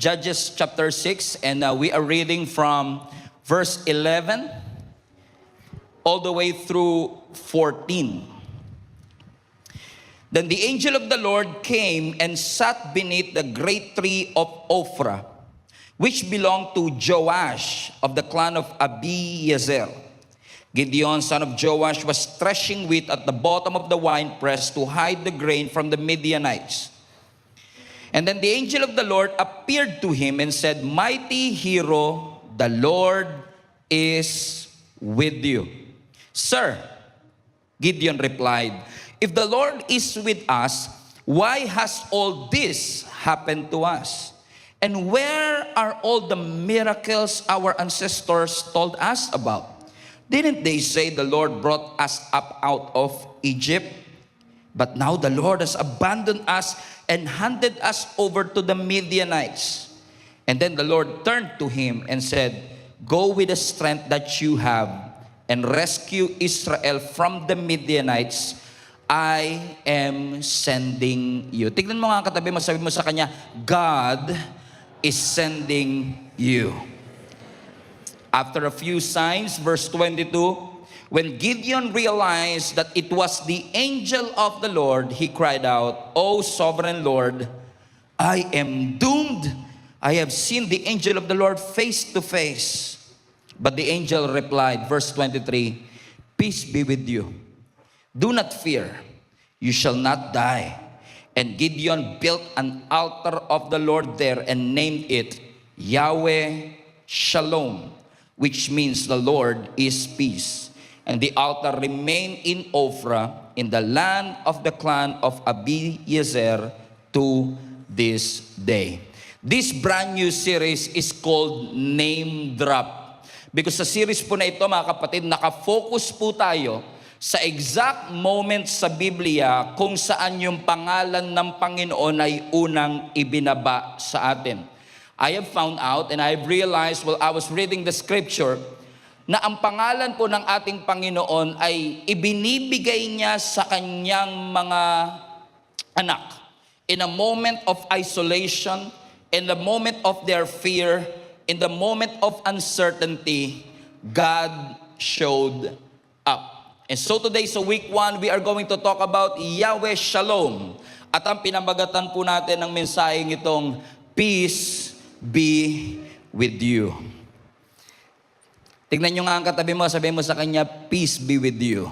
Judges chapter 6, and we are reading from verse 11 all the way through 14. Then the angel of the Lord came and sat beneath the great tree of Ophrah, which belonged to Joash of the clan of Abiezer. Gideon, son of Joash, was threshing wheat at the bottom of the winepress to hide the grain from the Midianites. And then the angel of the Lord appeared to him and said, "Mighty hero, the Lord is with you." "Sir," Gideon replied, "if the Lord is with us, why has all this happened to us? And where are all the miracles our ancestors told us about? Didn't they say the Lord brought us up out of Egypt? But now the Lord has abandoned us and handed us over to the Midianites." And then the Lord turned to him and said, "Go with the strength that you have and rescue Israel from the Midianites. I am sending you." Tignan mo nga katabi mo, sabi mo sa kanya, God is sending you. After a few signs, verse 22, when Gideon realized that it was the angel of the Lord, he cried out, "O sovereign Lord, I am doomed. I have seen the angel of the Lord face to face." But the angel replied, verse 23, "Peace be with you. Do not fear. You shall not die." And Gideon built an altar of the Lord there and named it Yahweh Shalom, which means the Lord is peace. And the altar remained in Ophrah in the land of the clan of Abiezer to this day. This brand new series is called Name Drop. Because sa series po na ito, mga kapatid, nakafocus po tayo sa exact moment sa Biblia kung saan yung pangalan ng Panginoon ay unang ibinaba sa atin. I have found out and I have realized while I was reading the scripture na ang pangalan po ng ating Panginoon ay ibinibigay niya sa kanyang mga anak. In a moment of isolation, in the moment of their fear, in the moment of uncertainty, God showed up. And so today, so week 1, we are going to talk about Yahweh Shalom. At ang pinamagatan po natin ng mensaheng itong Peace be with you. Tignan nyo nga ang katabi mo, sabihin mo sa kanya, "Peace be with you."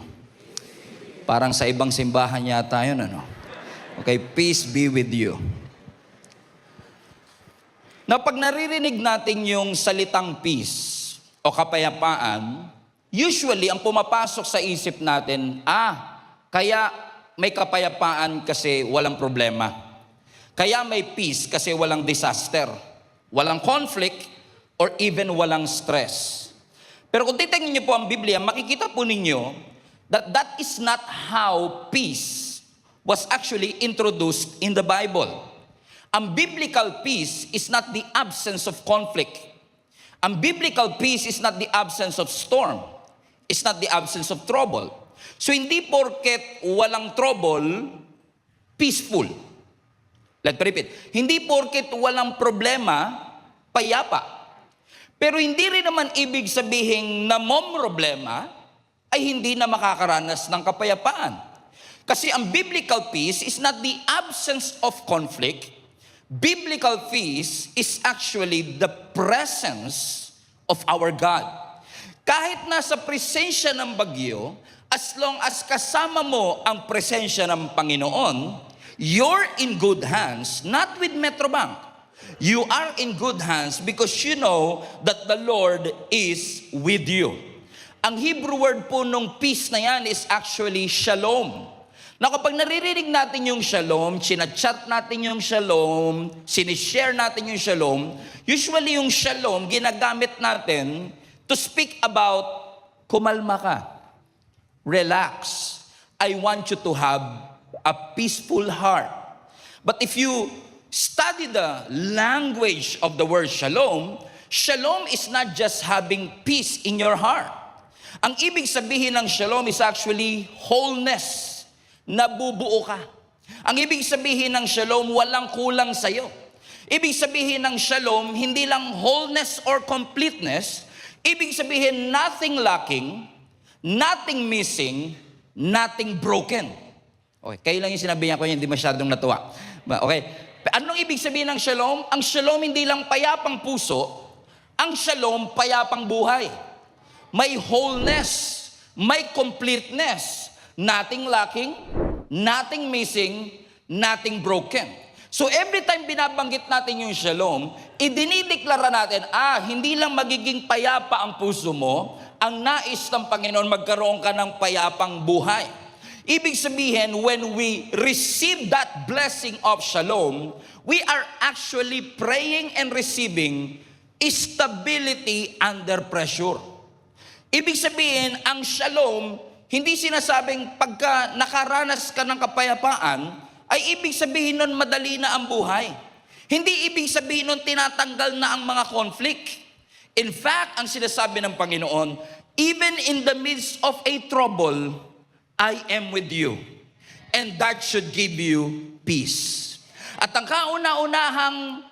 Parang sa ibang simbahan yata yun, ano? Okay, peace be with you. Na pag naririnig natin yung salitang peace o kapayapaan, usually ang pumapasok sa isip natin, kaya may kapayapaan kasi walang problema. Kaya may peace kasi walang disaster, walang conflict, or even walang stress. Pero kung titingnan niyo po ang Biblia, makikita po ninyo that that is not how peace was actually introduced in the Bible. Ang biblical peace is not the absence of conflict. Ang biblical peace is not the absence of storm. It's not the absence of trouble. So hindi porket walang trouble, peaceful. Let's repeat. Hindi porket walang problema, payapa. Pero hindi rin naman ibig sabihin na problema ay hindi na makakaranas ng kapayapaan. Kasi ang biblical peace is not the absence of conflict. Biblical peace is actually the presence of our God. Kahit nasa presensya ng bagyo, as long as kasama mo ang presensya ng Panginoon, you're in good hands, not with Metrobank. You are in good hands because you know that the Lord is with you. Ang Hebrew word po nung peace na yan is actually shalom. Na kapag naririnig natin yung shalom, sinachat natin yung shalom, sinishare natin yung shalom, usually yung shalom ginagamit natin to speak about kumalma ka, relax. I want you to have a peaceful heart. But if you study the language of the word shalom, shalom is not just having peace in your heart. Ang ibig sabihin ng shalom is actually wholeness. Nabubuo ka. Ang ibig sabihin ng shalom, walang kulang sa'yo. Ibig sabihin ng shalom, hindi lang wholeness or completeness. Ibig sabihin nothing lacking, nothing missing, nothing broken. Okay, kayo lang yung sinabi niya ko, hindi masyadong natuwa. Okay, anong ibig sabihin ng shalom? Ang shalom hindi lang payapang puso, ang shalom payapang buhay. May wholeness, may completeness, nothing lacking, nothing missing, nothing broken. So every time binabanggit natin yung shalom, idinideklara natin, hindi lang magiging payapa ang puso mo, ang nais ng Panginoon magkaroon ka ng payapang buhay. Ibig sabihin, when we receive that blessing of shalom, we are actually praying and receiving stability under pressure. Ibig sabihin, ang shalom, hindi sinasabing pagka nakaranas ka ng kapayapaan, ay ibig sabihin nun madali na ang buhay. Hindi ibig sabihin nun tinatanggal na ang mga conflict. In fact, ang sinasabi ng Panginoon, even in the midst of a trouble, I am with you. And that should give you peace. At ang kauna-unahang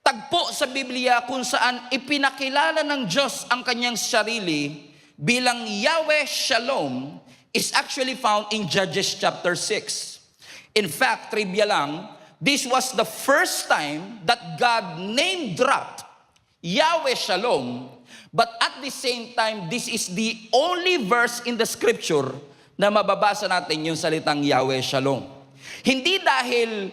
tagpo sa Biblia kung saan ipinakilala ng Diyos ang kanyang sarili bilang Yahweh Shalom is actually found in Judges chapter 6. In fact, trivia lang, this was the first time that God name-dropped Yahweh Shalom, but at the same time, this is the only verse in the scripture na mababasa natin yung salitang Yahweh Shalom. Hindi dahil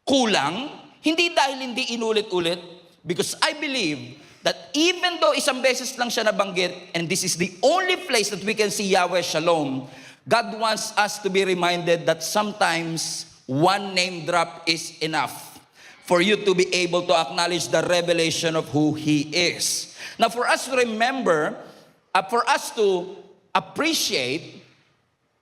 kulang, hindi dahil hindi inulit-ulit, because I believe that even though isang beses lang siya nabanggit, and this is the only place that we can see Yahweh Shalom, God wants us to be reminded that sometimes one name drop is enough for you to be able to acknowledge the revelation of who He is. Now, for us to remember, for us to appreciate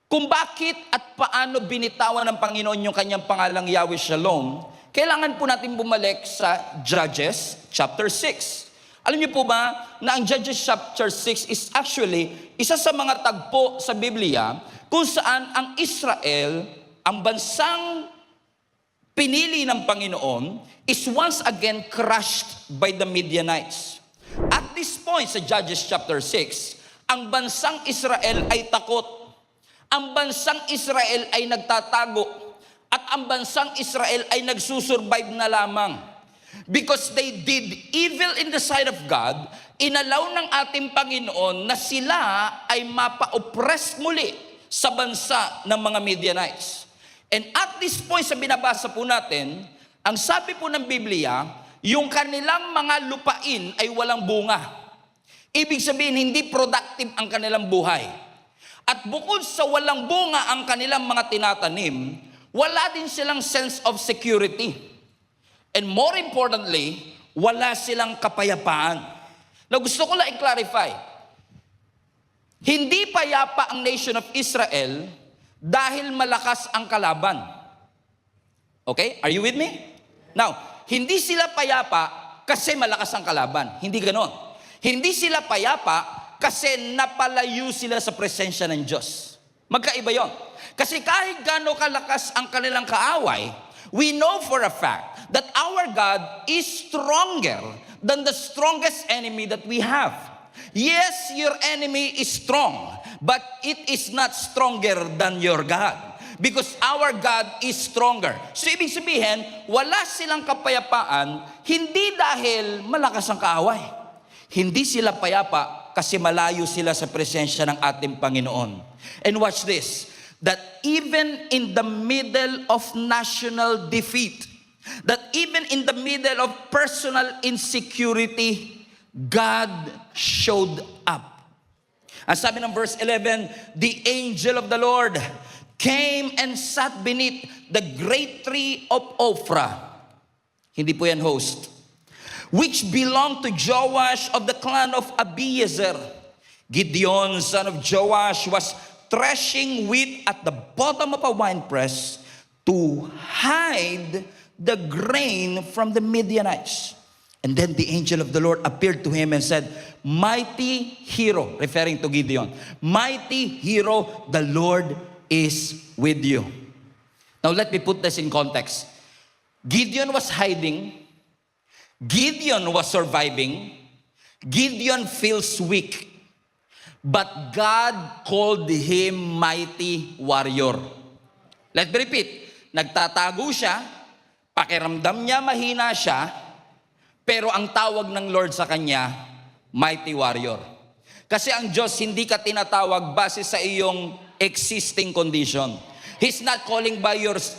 kung bakit at paano binitawan ng Panginoon yung kanyang pangalang Yahweh Shalom, kailangan po natin bumalik sa Judges chapter 6. Alam niyo po ba na ang Judges chapter 6 is actually isa sa mga tagpo sa Biblia kung saan ang Israel, ang bansang pinili ng Panginoon, is once again crushed by the Midianites. At this point sa Judges chapter 6, ang bansang Israel ay takot. Ang bansang Israel ay nagtatago. At ang bansang Israel ay nagsusurvive na lamang. Because they did evil in the sight of God, inalaw ng ating Panginoon na sila ay mapa-oppress muli sa bansa ng mga Midianites. And at this point sa binabasa po natin, ang sabi po ng Biblia, yung kanilang mga lupain ay walang bunga. Ibig sabihin, hindi productive ang kanilang buhay. At bukod sa walang bunga ang kanilang mga tinatanim, wala din silang sense of security. And more importantly, wala silang kapayapaan. Now gusto ko lang i-clarify, hindi payapa ang nation of Israel dahil malakas ang kalaban. Okay? Are you with me? Now, hindi sila payapa kasi malakas ang kalaban. Hindi ganon. Hindi sila payapa kasi napalayo sila sa presensya ng Diyos. Magkaiba yon. Kasi kahit gaano kalakas ang kanilang kaaway, we know for a fact that our God is stronger than the strongest enemy that we have. Yes, your enemy is strong, but it is not stronger than your God. Because our God is stronger. So ibig sabihin, wala silang kapayapaan, hindi dahil malakas ang kaaway. Hindi sila payapa kasi malayo sila sa presensya ng ating Panginoon. And watch this, that even in the middle of national defeat, that even in the middle of personal insecurity, God showed up. Ang sabi ng verse 11, the angel of the Lord came and sat beneath the great tree of Ophrah. Hindi po yan host. Which belonged to Joash of the clan of Abiezer. Gideon, son of Joash, was threshing wheat at the bottom of a winepress to hide the grain from the Midianites. And then the angel of the Lord appeared to him and said, mighty hero, referring to Gideon, mighty hero, the Lord is with you. Now let me put this in context. Gideon was hiding Gideon was surviving. Gideon feels weak. But God called him mighty warrior. Let's repeat. Nagtatago siya, pakiramdam niya mahina siya, pero ang tawag ng Lord sa kanya, mighty warrior. Kasi ang Diyos hindi ka tinatawag base sa iyong existing condition. He's not calling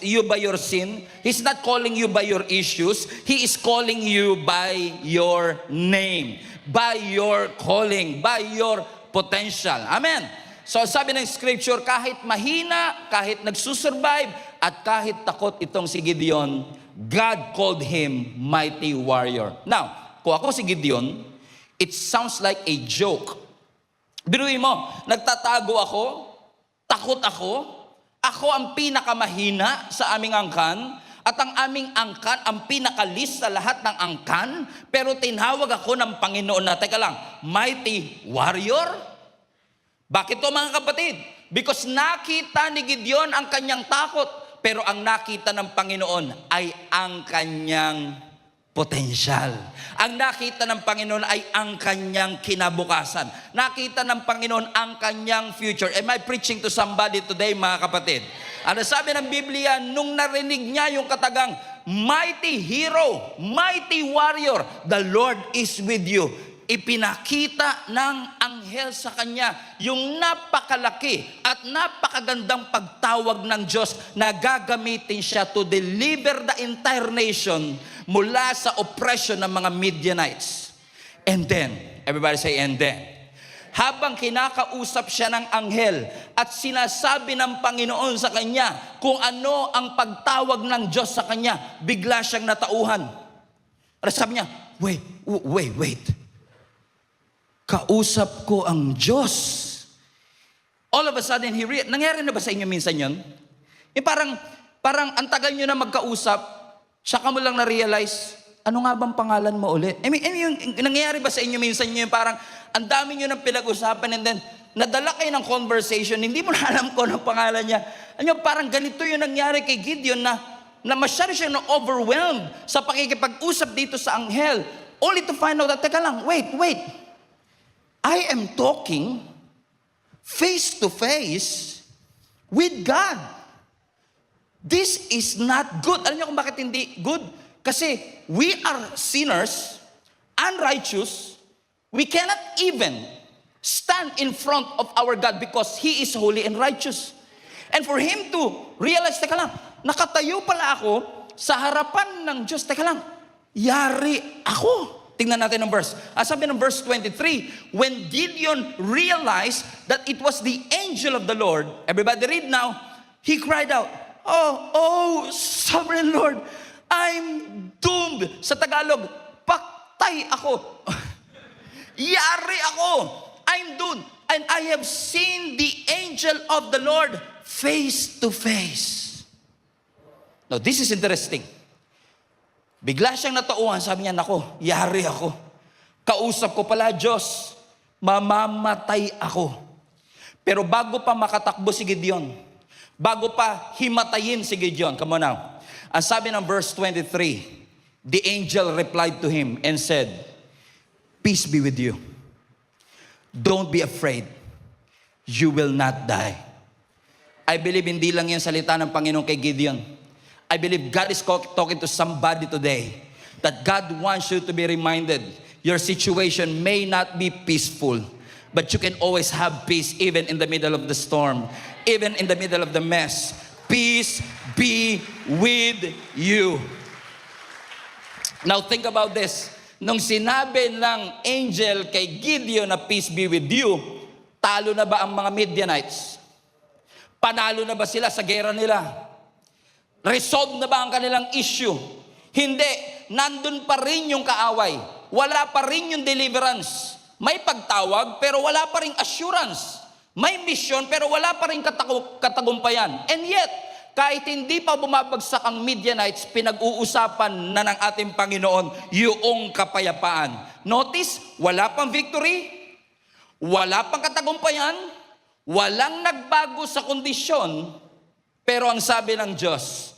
you by your sin. He's not calling you by your issues. He is calling you by your name, by your calling, by your potential. Amen. So sabi ng scripture, kahit mahina, kahit nagsusurvive, at kahit takot itong si Gideon, God called him mighty warrior. Now, kung ako si Gideon, it sounds like a joke. Biruin mo, nagtatago ako, takot ako ang pinakamahina sa aming angkan, at ang aming angkan, ang pinakalis sa lahat ng angkan, pero tinawag ako ng Panginoon na, teka lang, mighty warrior? Bakit to mga kapatid? Because nakita ni Gideon ang kanyang takot, pero ang nakita ng Panginoon ay ang kanyang potensyal. Ang nakita ng Panginoon ay ang kanyang kinabukasan. Nakita ng Panginoon ang kanyang future. Am I preaching to somebody today, mga kapatid? Ano sabi ng Biblia, nung narinig niya yung katagang, mighty hero, mighty warrior, the Lord is with you. Ipinakita ng anghel sa kanya yung napakalaki at napakagandang pagtawag ng Diyos na gagamitin siya to deliver the entire nation mula sa oppression ng mga Midianites. And then, everybody say, and then, habang kinakausap siya ng anghel at sinasabi ng Panginoon sa kanya kung ano ang pagtawag ng Diyos sa kanya, bigla siyang natauhan. At sabi niya, wait. Kausap ko ang Diyos. All of a sudden, nangyari na ba sa inyo minsan yun? Parang ang tagal nyo na magkausap, saka mo lang na-realize, ano nga bang pangalan mo ulit? Yung nangyayari ba sa inyo minsan yun, parang ang dami nyo nang pinag-usapan and then, nadala kayo ng conversation, hindi mo na alam ko ang pangalan niya. Parang ganito yung nangyari kay Gideon na masyado siya na-overwhelmed sa pakikipag-usap dito sa anghel, only to find out that, teka lang, wait. I am talking face to face with God. This is not good. Alam niyo kung bakit hindi good? Kasi we are sinners, unrighteous. We cannot even stand in front of our God because He is holy and righteous. And for Him to realize, teka lang, nakatayo pala ako sa harapan ng Diyos. Teka lang, yari ako. Tingnan natin ang verse. Sabi ng verse 23, when Gideon realized that it was the angel of the Lord, everybody read now, he cried out, Oh, sovereign Lord, I'm doomed. Sa Tagalog, paktay ako. Yari ako. I'm doomed. And I have seen the angel of the Lord face to face. Now, this is interesting. Bigla siyang natauhan, sabi niya, nako, yari ako. Kausap ko pala, Diyos, mamamatay ako. Pero bago pa makatakbo si Gideon, bago pa himatayin si Gideon, come on now. Ang sabi ng verse 23, the angel replied to him and said, peace be with you. Don't be afraid. You will not die. I believe hindi lang yan salita ng Panginoon kay Gideon. I believe God is talking to somebody today that God wants you to be reminded your situation may not be peaceful, but you can always have peace even in the middle of the storm, even in the middle of the mess. Peace be with you. Now think about this. Nung sinabi ng angel kay Gideon na peace be with you, talo na ba ang mga Midianites? Panalo na ba sila sa gera nila? Resolve na ba ang kanilang issue? Hindi. Nandun pa rin yung kaaway. Wala pa rin yung deliverance. May pagtawag pero wala pa rin assurance. May mission pero wala pa rin katagumpayan. And yet, kahit hindi pa bumabagsak ang Midianites, pinag-uusapan na ng ating Panginoon yung kapayapaan. Notice, wala pang victory, wala pang katagumpayan, walang nagbago sa kondisyon, pero ang sabi ng Diyos,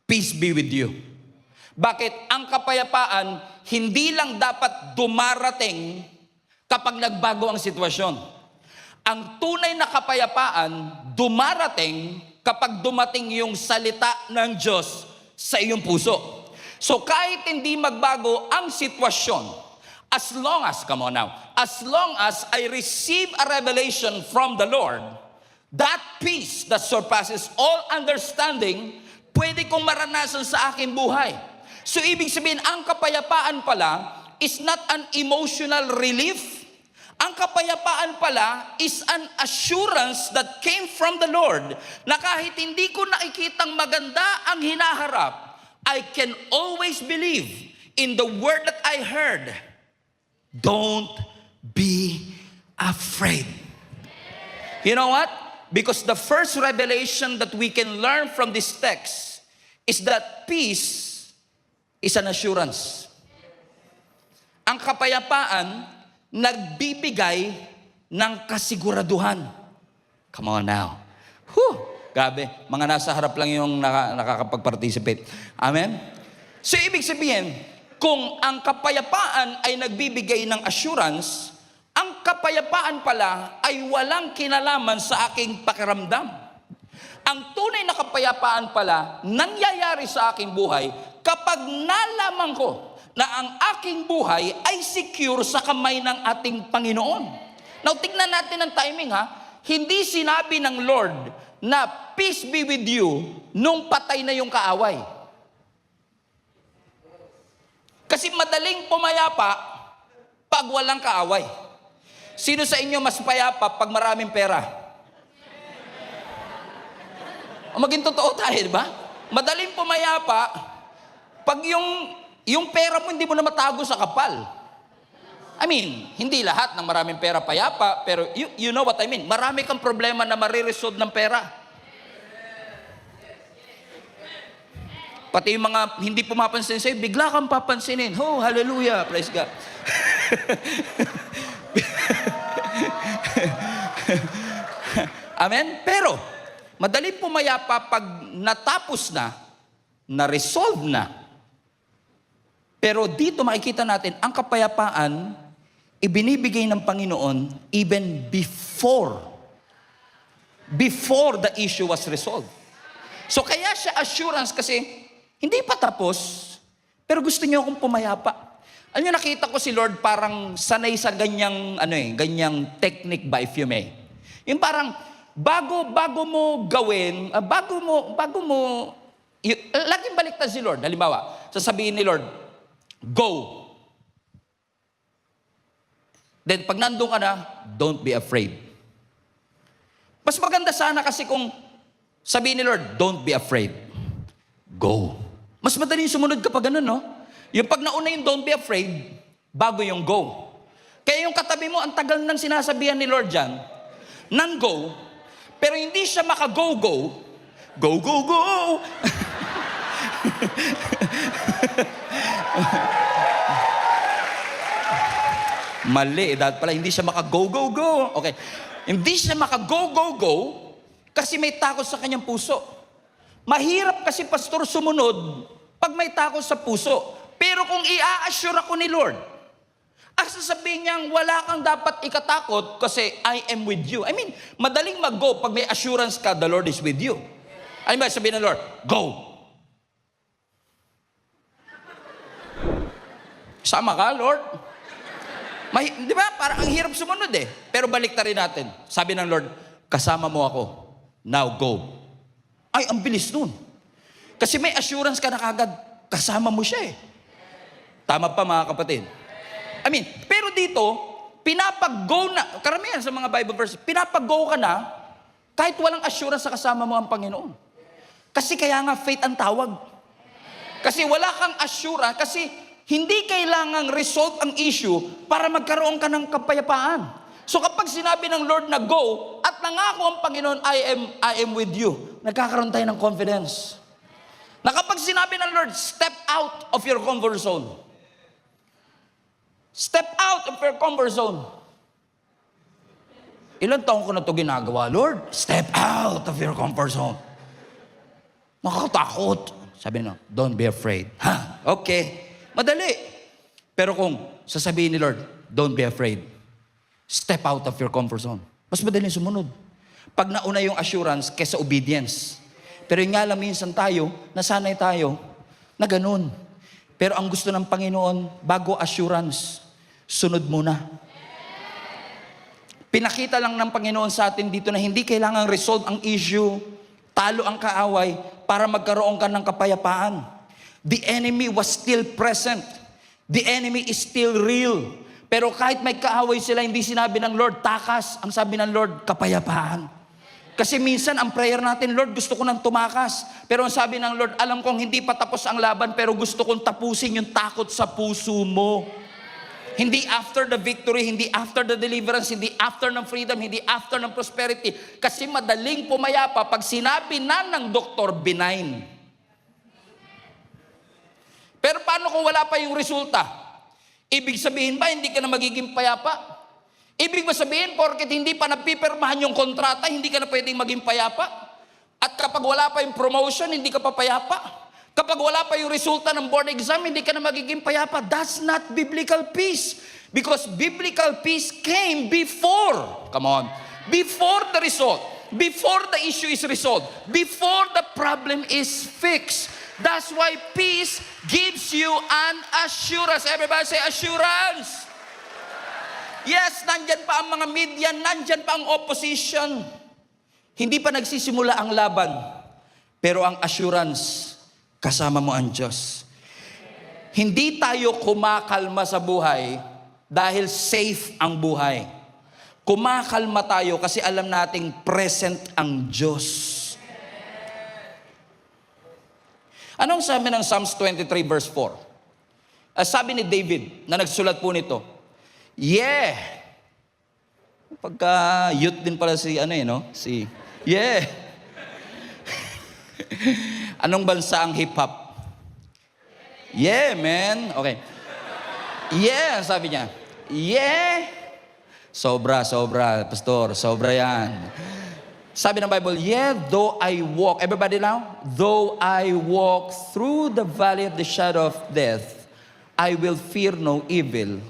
peace be with you. Bakit? Ang kapayapaan, hindi lang dapat dumarating kapag nagbago ang sitwasyon. Ang tunay na kapayapaan, dumarating kapag dumating yung salita ng Diyos sa iyong puso. So kahit hindi magbago ang sitwasyon, as long as, come on now, as long as I receive a revelation from the Lord, that peace that surpasses all understanding, pwede kong maranasan sa aking buhay. So ibig sabihin, ang kapayapaan pala is not an emotional relief. Ang kapayapaan pala is an assurance that came from the Lord, na kahit hindi ko nakikitang maganda ang hinaharap, I can always believe in the word that I heard. Don't be afraid. You know what? Because the first revelation that we can learn from this text is that peace is an assurance. Ang kapayapaan, nagbibigay ng kasiguraduhan. Come on now. Grabe, mga nasa harap lang yung nakakapag-participate. Amen? So ibig sabihin, kung ang kapayapaan ay nagbibigay ng assurance, ang kapayapaan pala ay walang kinalaman sa aking pakiramdam. Ang tunay na kapayapaan pala nangyayari sa aking buhay kapag nalaman ko na ang aking buhay ay secure sa kamay ng ating Panginoon. Now, tignan natin ang timing ha. Hindi sinabi ng Lord na peace be with you nung patay na yung kaaway. Kasi madaling pumayapa pag walang kaaway. Sino sa inyo mas payapa pag maraming pera? Maging totoo tayo, di ba? Madaling pumayapa pag yung pera mo hindi mo na matago sa kapal. I mean, hindi lahat ng maraming pera payapa, pero you know what I mean. Marami kang problema na mariresolve ng pera. Pati yung mga hindi pumapansin sa'yo, bigla kang papansinin. Oh, hallelujah, praise God. Amen? Pero, madaling pumayapa pag natapos na, na-resolve na. Pero dito makikita natin, ang kapayapaan, ibinibigay ng Panginoon even before the issue was resolved. So kaya siya assurance kasi, hindi pa tapos, pero gusto niyo akong pumayapa. Alam niyo, nakita ko si Lord parang sanay sa ganyang, ganyang technique ba, if you may. Yung parang, bago mo gawin, laging baliktad si Lord. Halimbawa, sasabihin ni Lord, go. Then, pag nandun ka na, don't be afraid. Mas maganda sana kasi kung sabihin ni Lord, don't be afraid. Go. Mas madaling sumunod kapag ganun, no? Yung pag nauna yung don't be afraid, bago yung go. Kaya yung katabi mo, ang tagal nang sinasabihan ni Lord dyan, nang go, pero hindi siya maka-go-go, go. Mali, dahil pala hindi siya maka-go. Okay. Hindi siya maka-go, kasi may takot sa kanyang puso. Mahirap kasi, pastor, sumunod pag may takot sa puso. Pero kung i-assure ako ni Lord, ang sasabihin niyang wala kang dapat ikatakot kasi I am with you. I mean, madaling mag-go pag may assurance ka, the Lord is with you. Ano ba sabihin ng Lord? Go. Sama ka, Lord? Di ba? Parang ang hirap sumunod eh. Pero baliktarin natin. Sabi ng Lord, kasama mo ako. Now go. Ay, ang bilis nun. Kasi may assurance ka na kagad, kasama mo siya eh. Tama pa mga kapatid. I mean, pero dito, pinapag-go na, karamihan sa mga Bible verses, pinapag-go ka na, kahit walang assurance sa kasama mo ang Panginoon. Kasi kaya nga faith ang tawag. Kasi wala kang assurance, kasi hindi kailangang resolve ang issue para magkaroon ka ng kapayapaan. So kapag sinabi ng Lord na go, at nangako ang Panginoon, I am with you, nagkakaroon tayo ng confidence. Na kapag sinabi ng Lord, step out of your comfort zone. Step out of your comfort zone. Ilang taon ko na ito ginagawa, Lord? Step out of your comfort zone. Nakakatakot. Sabi nyo, don't be afraid. Ha? Okay. Madali. Pero kung sasabihin ni Lord, don't be afraid. Step out of your comfort zone. Mas madali sumunod. Pag nauna yung assurance kesa obedience. Pero yung nga lang minsan tayo, nasanay tayo na ganun. Pero ang gusto ng Panginoon, bago assurance, sunod muna. Pinakita lang ng Panginoon sa atin dito na hindi kailangang resolve ang issue, talo ang kaaway, para magkaroon ka ng kapayapaan. The enemy was still present. The enemy is still real. Pero kahit may kaaway sila, hindi sinabi ng Lord, takas. Ang sabi ng Lord, kapayapaan. Kasi minsan ang prayer natin, Lord, gusto ko nang tumakas. Pero ang sabi ng Lord, alam kong hindi pa tapos ang laban, pero gusto kong tapusin yung takot sa puso mo. Hindi after the victory, hindi after the deliverance, hindi after ng freedom, hindi after ng prosperity. Kasi madaling pumayapa pag sinabi na ng doktor, benign. Pero paano kung wala pa yung resulta? Ibig sabihin ba, hindi ka na magiging payapa? Ibig ba sabihin, porket hindi pa napipirmahan yung kontrata, hindi ka na pwedeng maging payapa? At kapag wala pa yung promotion, hindi ka pa payapa? Kapag wala pa yung resulta ng board exam, hindi ka na magiging payapa? That's not biblical peace. Because biblical peace came before. Come on. Before the result. Before the issue is resolved. Before the problem is fixed. That's why peace gives you an assurance. Everybody say assurance. Yes, nandyan pa ang mga media, nandyan pa ang opposition. Hindi pa nagsisimula ang laban. Pero ang assurance, kasama mo ang Diyos. Hindi tayo kumakalma sa buhay dahil safe ang buhay. Kumakalma tayo kasi alam nating present ang Diyos. Anong sabi ng Psalms 23 verse 4? Sabi ni David na nagsulat po nito, yeah. Pagka youth din pala si yeah. Anong bansa ang hip-hop? Yeah, man. Okay. Yeah, sabi niya. Yeah. Sobra, pastor. Sobra yan. Sabi ng Bible, yeah, though I walk, everybody now? Though I walk through the valley of the shadow of death, I will fear no evil.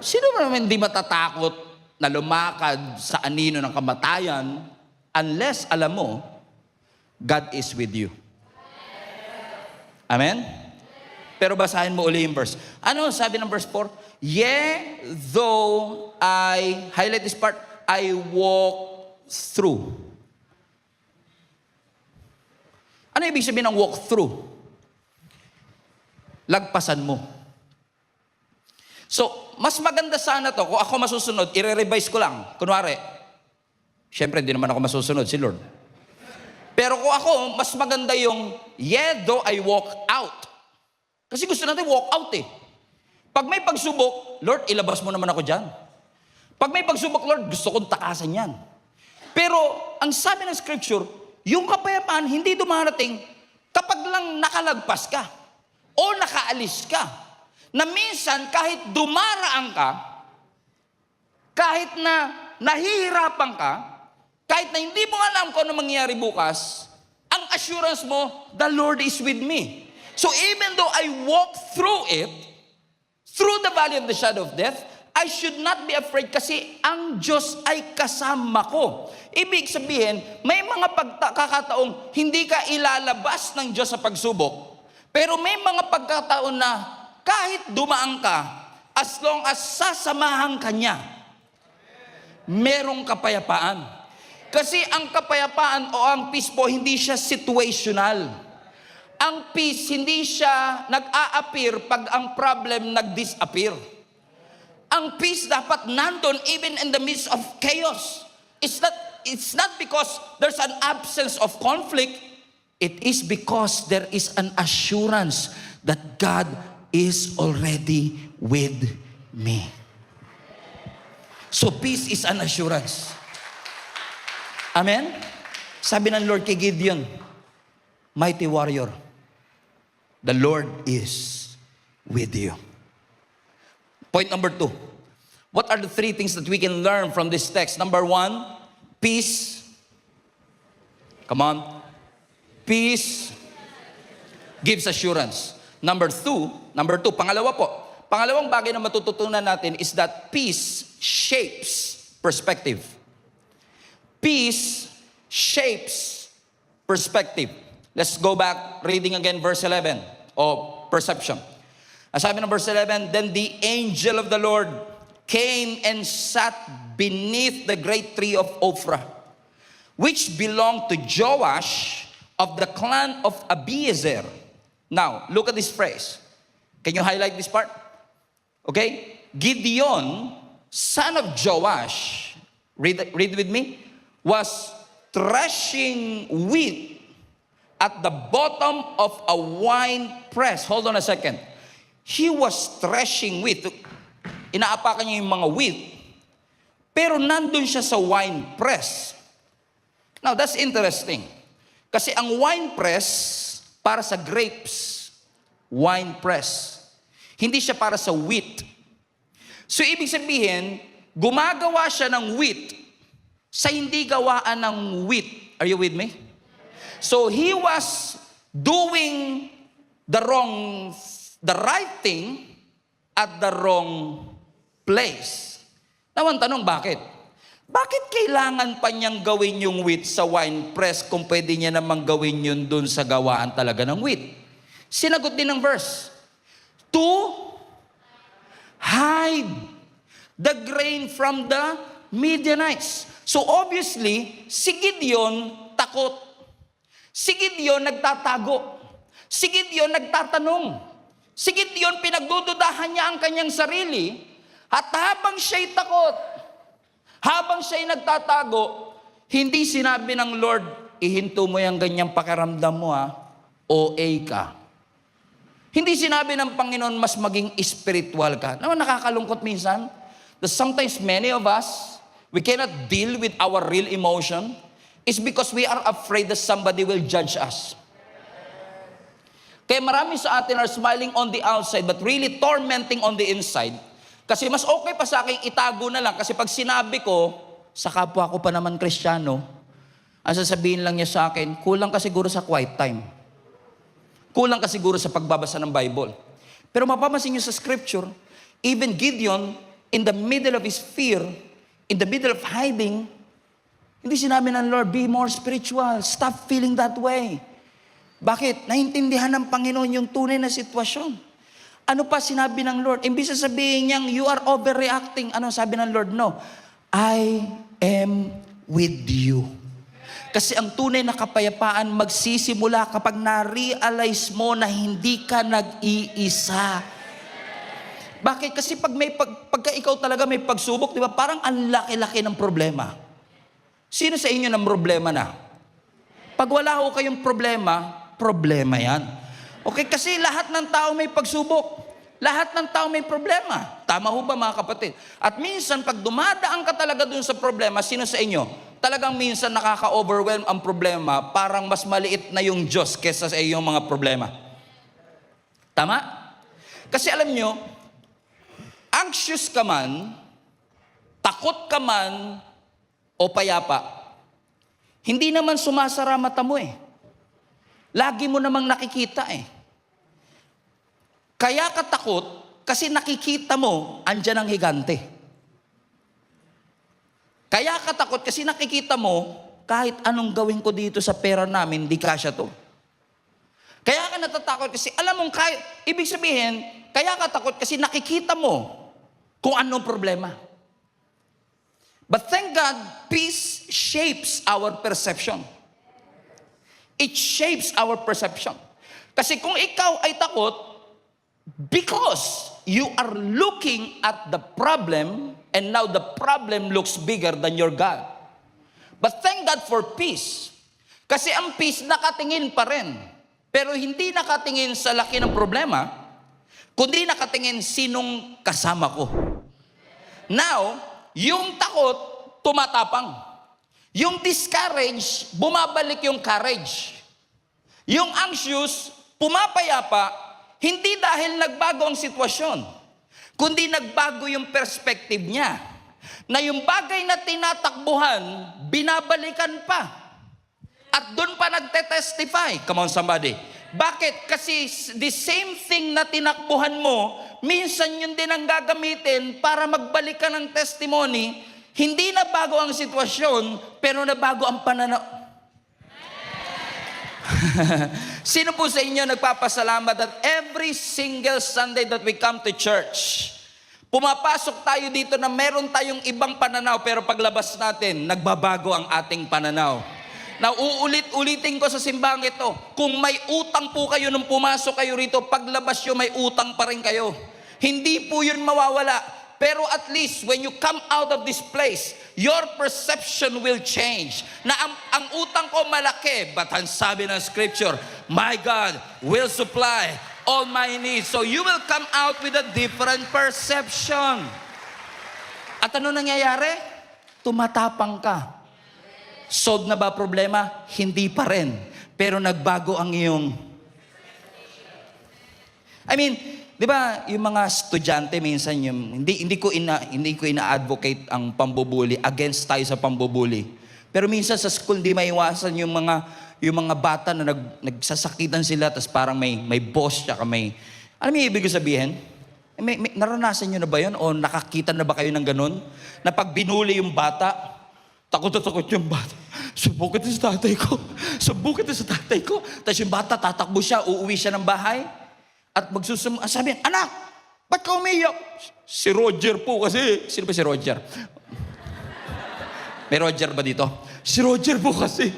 Sino naman hindi matatakot na lumakad sa anino ng kamatayan unless alam mo, God is with you. Amen? Pero basahin mo uli yung verse. Ano sabi ng verse 4? Yeah, though I, highlight this part, I walk through. Ano ibig sabihin ng walk through? Lagpasan mo. So, mas maganda sana to, kung ako masusunod, i-revise ko lang. Kunwari, syempre, di naman ako masusunod, si Lord. Pero kung ako, mas maganda yung, yeah, though I walk out. Kasi gusto natin walk out eh. Pag may pagsubok, Lord, ilabas mo naman ako dyan. Pag may pagsubok, Lord, gusto kong takasan yan. Pero, ang sabi ng scripture, yung kapayapaan, hindi dumarating kapag lang nakalagpas ka o nakaalis ka. Na minsan, kahit dumaraan ka, kahit na nahihirapan ka, kahit na hindi mo alam kung ano mangyayari bukas, ang assurance mo, the Lord is with me. So even though I walk through it, through the valley of the shadow of death, I should not be afraid kasi ang Diyos ay kasama ko. Ibig sabihin, may mga pagkakataong hindi ka ilalabas ng Diyos sa pagsubok, pero may mga pagkakataon na kahit dumaan ka, as long as sasamahan ka niya, merong kapayapaan. Kasi ang kapayapaan o ang peace po, hindi siya situational. Ang peace, hindi siya nag-a-appear pag ang problem nag-disappear. Ang peace dapat nandun even in the midst of chaos. It's not because there's an absence of conflict. It is because there is an assurance that God is already with me. So peace is an assurance. Amen? Sabi ng Lord kay Gideon, mighty warrior, the Lord is with you. Point number 2. What are the 3 things that we can learn from this text? Number 1, peace. Come on. Peace gives assurance. Number two, pangalawang bagay na matututunan natin is that peace shapes perspective. Peace shapes perspective. Let's go back, reading again verse 11, o perception. Ang sabi ng verse 11, then the angel of the Lord came and sat beneath the great tree of Ophrah, which belonged to Joash of the clan of Abiezer. Now, look at this phrase. Can you highlight this part? Okay? Gideon, son of Joash, read with me, was threshing wheat at the bottom of a wine press. Hold on a second. He was threshing wheat. Inaapakan niya yung mga wheat. Pero nandun siya sa wine press. Now, that's interesting. Kasi ang wine press, para sa grapes. Wine press. Hindi siya para sa wheat. So, ibig sabihin, gumagawa siya ng wheat sa hindi gawaan ng wheat. Are you with me? So, he was doing the right thing at the wrong place. Now, ang tanong, bakit? Bakit kailangan pa niyang gawin yung wheat sa wine press kung pwede niya namang gawin yun dun sa gawaan talaga ng wheat? Sinagot din ng verse. To hide the grain from the Midianites. So obviously, si Gideon takot. Si Gideon nagtatago. Si Gideon nagtatanong. Si Gideon pinagdududahan niya ang kanyang sarili. At habang siya'y takot, habang siya'y nagtatago, hindi sinabi ng Lord, ihinto mo yung ganyang pakiramdam mo OA ka. Hindi sinabi ng Panginoon, mas maging spiritual ka. Naman nakakalungkot minsan, that sometimes many of us, we cannot deal with our real emotion, is because we are afraid that somebody will judge us. Kaya marami sa atin are smiling on the outside, but really tormenting on the inside. Kasi mas okay pa sa akin itago na lang. Kasi pag sinabi ko, sa kapwa ko pa naman Kristiyano, ang sasabihin lang niya sa akin, kulang ka siguro sa quiet time. Kulang ka siguro sa pagbabasa ng Bible. Pero mapapansin niyo sa scripture, even Gideon, in the middle of his fear, in the middle of hiding, hindi sinabi ng Lord, be more spiritual, stop feeling that way. Bakit? Naintindihan ng Panginoon yung tunay na sitwasyon. Ano pa sinabi ng Lord? Imbis na sabihin niyang, you are overreacting. Ano sabi ng Lord? No. I am with you. Kasi ang tunay na kapayapaan magsisimula kapag na-realize mo na hindi ka nag-iisa. Bakit? Kasi pagka ikaw talaga may pagsubok, di ba? Parang ang laki-laki ng problema. Sino sa inyo ng problema na? Pag wala ho kayong problema, problema yan. Okay, kasi lahat ng tao may pagsubok. Lahat ng tao may problema. Tama ho ba mga kapatid? At minsan, pag dumadaan ka talaga dun sa problema, sino sa inyo? Talagang minsan nakaka-overwhelm ang problema, parang mas maliit na yung Diyos kesa sa iyong mga problema. Tama? Kasi alam nyo, anxious ka man, takot ka man, o payapa, hindi naman sumasara mata mo Lagi mo namang nakikita Kaya ka takot kasi nakikita mo, andyan ang higante. Kaya ka takot kasi nakikita mo, kahit anong gawin ko dito sa pera namin, di kasya to. Kaya ka natatakot kasi alam mong ibig sabihin, kaya ka takot kasi nakikita mo kung anong problema. But thank God, peace shapes our perception. It shapes our perception. Kasi kung ikaw ay takot, because you are looking at the problem, and now the problem looks bigger than your God. But thank God for peace. Kasi ang peace nakatingin pa rin. Pero hindi nakatingin sa laki ng problema, kundi nakatingin sinong kasama ko. Now, yung takot, tumatapang. Yung discourage, bumabalik yung courage. Yung anxious, pumapayapa, hindi dahil nagbago ang sitwasyon, kundi nagbago yung perspective niya. Na yung bagay na tinatakbuhan, binabalikan pa. At doon pa nagte-testify. Come on somebody. Bakit? Kasi the same thing na tinakbuhan mo, minsan yun din ang gagamitin para magbalik ka ng testimony. Hindi na bago ang sitwasyon, pero nabago ang pananaw. Sino po sa inyo nagpapasalamat that every single Sunday that we come to church, pumapasok tayo dito na meron tayong ibang pananaw, pero paglabas natin, nagbabago ang ating pananaw. Na uulit-ulitin ko sa simbahan ito, kung may utang po kayo nung pumasok kayo rito, paglabas nyo may utang pa rin kayo. Hindi po yun mawawala. Pero at least when you come out of this place, your perception will change. Na ang utang ko malaki, but ang sabi ng scripture, my God will supply all my needs. So you will come out with a different perception. At ano nangyayari? Tumatapang ka. Solved na ba problema? Hindi pa rin. Pero nagbago ang iyong... di ba, yung mga estudyante minsan hindi ko ina-advocate ang pambubuli, against tayo sa pambubuli. Pero minsan sa school hindi maiwasan yung mga bata na nagsasakitan sila, tapos parang may boss siya may... Alam mo yung ibig sabihin? Naranasan nyo na ba yun? O nakakita na ba kayo ng ganun? Na pag binuli yung bata, takot na takot yung bata. Subukit na sa tatay ko. Subukit na sa tatay ko. Tapos yung bata, tatakbo siya, uuwi siya ng bahay. At sabi, anak, ba't ka umiyak? Si Roger po kasi. Sino ba si Roger? May Roger ba dito? Si Roger po kasi.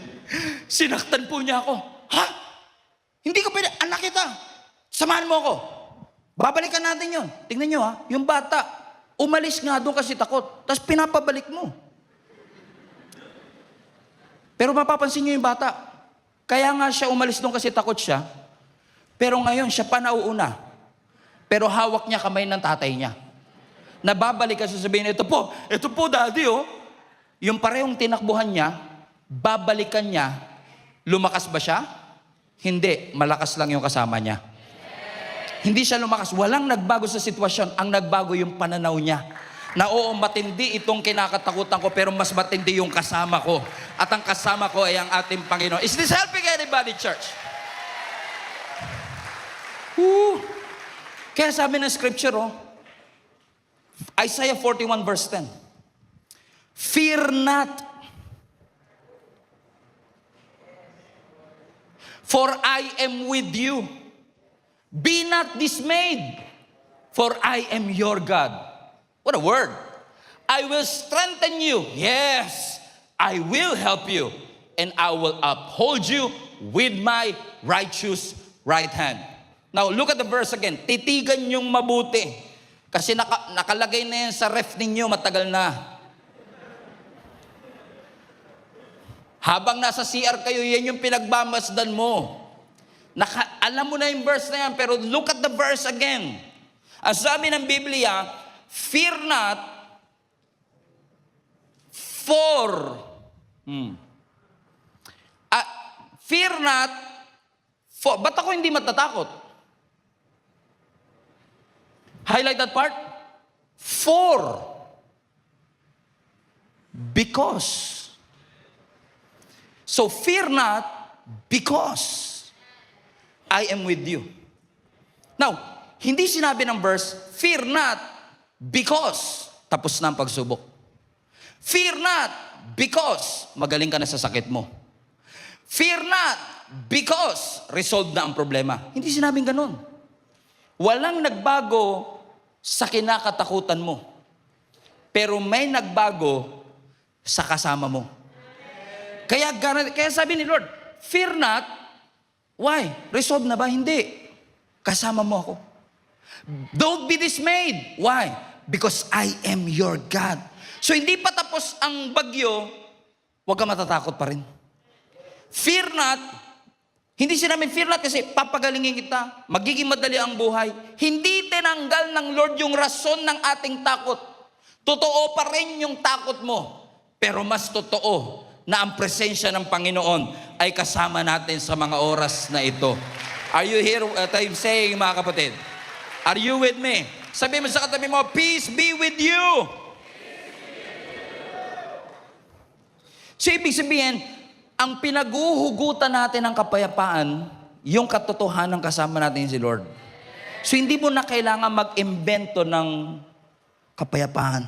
Sinaktan po niya ako. Ha? Hindi ko pwede. Anak kita. Samahan mo ako. Babalikan natin yun. Tingnan nyo ha. Yung bata, umalis nga doon kasi takot. Tapos pinapabalik mo. Pero mapapansin nyo yung bata. Kaya nga siya umalis doon kasi takot siya. Pero ngayon, siya pa nauuna. Pero hawak niya kamay ng tatay niya. Nababalik kasi sabihin, ito po daddy oh. Yung parehong tinakbuhan niya, babalikan niya, lumakas ba siya? Hindi, malakas lang yung kasama niya. Hindi siya lumakas, walang nagbago sa sitwasyon, ang nagbago yung pananaw niya. Na oo, matindi itong kinakatakutan ko, pero mas matindi yung kasama ko. At ang kasama ko ay ang ating Panginoon. Is this helping anybody, church? Kaya sabi ng scripture, Isaiah 41 verse 10, fear not, for I am with you. Be not dismayed, for I am your God. What a word. I will strengthen you. Yes, I will help you. And I will uphold you with my righteous right hand. Now, look at the verse again. Titigan yung mabuti. Kasi nakalagay na yan sa ref ninyo, matagal na. Habang nasa CR kayo, yan yung pinagmamasdan mo. Alam mo na yung verse na yan, pero look at the verse again. Ang sabi ng Biblia, fear not, fear not, ba't ako hindi matatakot? Highlight that part. Because. So fear not, because I am with you. Now, hindi sinabi ng verse, fear not, because tapos na ang pagsubok. Fear not, because magaling ka na sa sakit mo. Fear not, because resolved na ang problema. Hindi sinabing ganun. Walang nagbago sa kinakatakutan mo. Pero may nagbago sa kasama mo. Kaya sabi ni Lord, fear not. Why? Resolved na ba? Hindi. Kasama mo ako. Don't be dismayed. Why? Because I am your God. So hindi pa tapos ang bagyo, huwag ka matatakot pa rin. Fear not. Hindi sinabi fear not kasi papagalingin kita, magiging madali ang buhay. Hindi tinanggal ng Lord yung rason ng ating takot. Totoo pa rin yung takot mo. Pero mas totoo na ang presensya ng Panginoon ay kasama natin sa mga oras na ito. Are you here at I'm saying, mga kapatid? Are you with me? Sabi mo sa katabi mo, peace be with you. So ibig sabihin, ang pinaguhugutan natin ng kapayapaan, yung katotohanan kasama natin si Lord. So hindi mo na kailangan mag-imbento ng kapayapaan.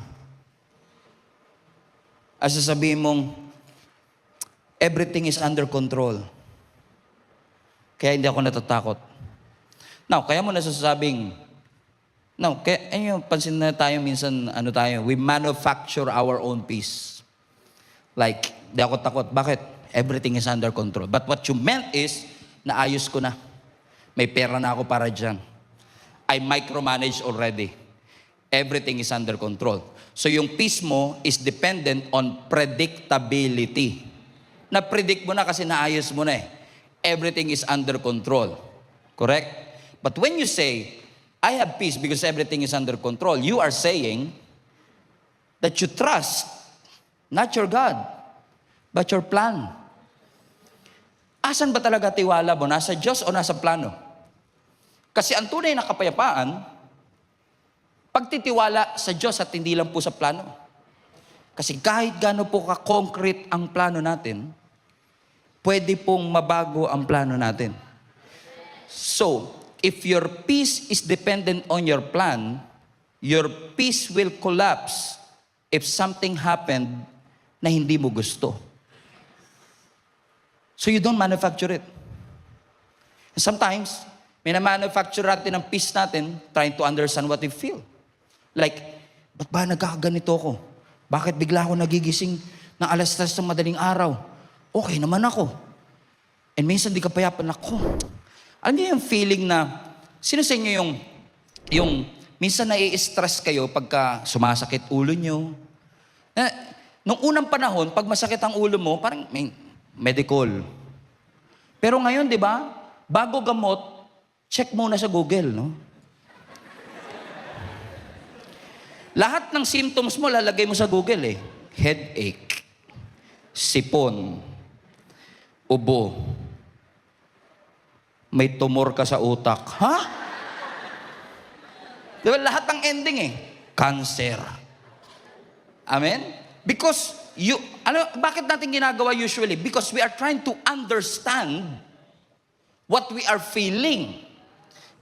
As sasabihin mong, everything is under control. Kaya hindi ako natatakot. Now, kaya mo nasasabing, kaya ayun, pansin na tayo minsan, we manufacture our own peace. Like, di ako takot. Bakit? Everything is under control. But what you meant is, naayos ko na. May pera na ako para dyan. I micromanage already. Everything is under control. So yung peace mo is dependent on predictability. Na-predict mo na kasi naayos mo na eh. Everything is under control. Correct? But when you say, I have peace because everything is under control, you are saying that you trust not your God, but your plan. Asan ba talaga tiwala mo? Nasa Diyos o nasa plano? Kasi ang tunay na kapayapaan, pagtitiwala sa Diyos at hindi lang po sa plano. Kasi kahit gaano po ka-concrete ang plano natin, pwede pong mabago ang plano natin. So, if your peace is dependent on your plan, your peace will collapse if something happened na hindi mo gusto. So you don't manufacture it. And sometimes, may na-manufacture natin ang peace natin trying to understand what we feel. Like, ba't ba nagkakaganito ko? Bakit bigla ako nagigising ng alas 3 ng madaling araw? Okay naman ako. And minsan di ka payapan ako. Alam niyo yung feeling na, sino sa inyo yung minsan nai-stress kayo pagka sumasakit ulo nyo? Nung unang panahon, pag masakit ang ulo mo, parang may medical. Pero ngayon, di ba, bago gamot, check muna sa Google, no? Lahat ng symptoms mo, lalagay mo sa Google eh. Headache, sipon, ubo, may tumor ka sa utak. Ha? Diba lahat ng ending eh? Cancer. Amen? Because, bakit natin ginagawa usually? Because we are trying to understand what we are feeling.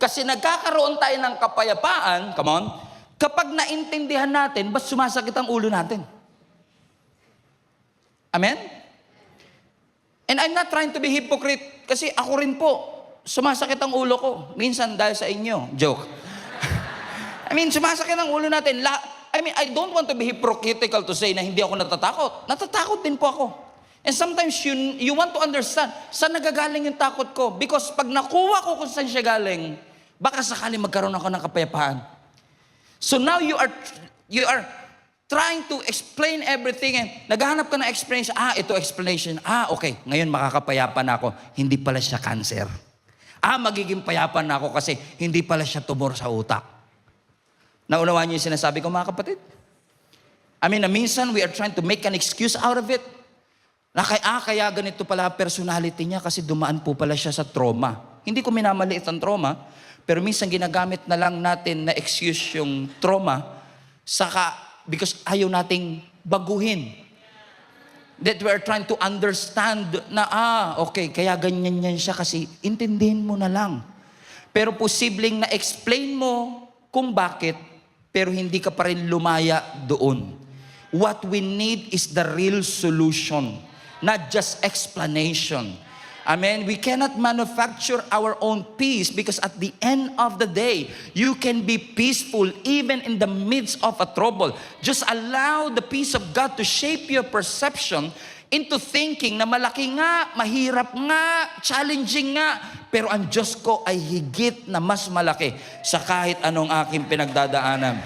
Kasi nagkakaroon tayo ng kapayapaan, come on, kapag naintindihan natin, ba't sumasakit ang ulo natin? Amen? And I'm not trying to be hypocrite, kasi ako rin po, sumasakit ang ulo ko. Minsan dahil sa inyo. Joke. Sumasakit ang ulo natin. I don't want to be hypocritical to say na hindi ako natatakot. Natatakot din po ako. And sometimes you want to understand, saan nagagaling yung takot ko? Because pag nakuha ko kung saan siya galing, baka sakali magkaroon ako ng kapayapaan. So now you are trying to explain everything and naghahanap ka ng explanation. Ito explanation. Okay. Ngayon makakapayapa na ako. Hindi pala siya cancer. Magiging payapa na ako kasi hindi pala siya tumor sa utak. Naunawaan niyo yung sinasabi ko, mga kapatid? Minsan we are trying to make an excuse out of it. Kaya ganito pala personality niya kasi dumaan po pala siya sa trauma. Hindi ko minamaliit ang trauma, pero minsan ginagamit na lang natin na excuse yung trauma because ayaw nating baguhin. That we are trying to understand na, okay, kaya ganyan yan siya kasi intindihin mo na lang. Pero posibleng na-explain mo kung bakit, pero hindi ka pa rin lumaya doon. What we need is the real solution, not just explanation. Amen? We cannot manufacture our own peace because at the end of the day, you can be peaceful even in the midst of a trouble. Just allow the peace of God to shape your perception into thinking na malaki nga, mahirap nga, challenging nga, pero ang Diyos ko ay higit na mas malaki sa kahit anong aking pinagdadaanan.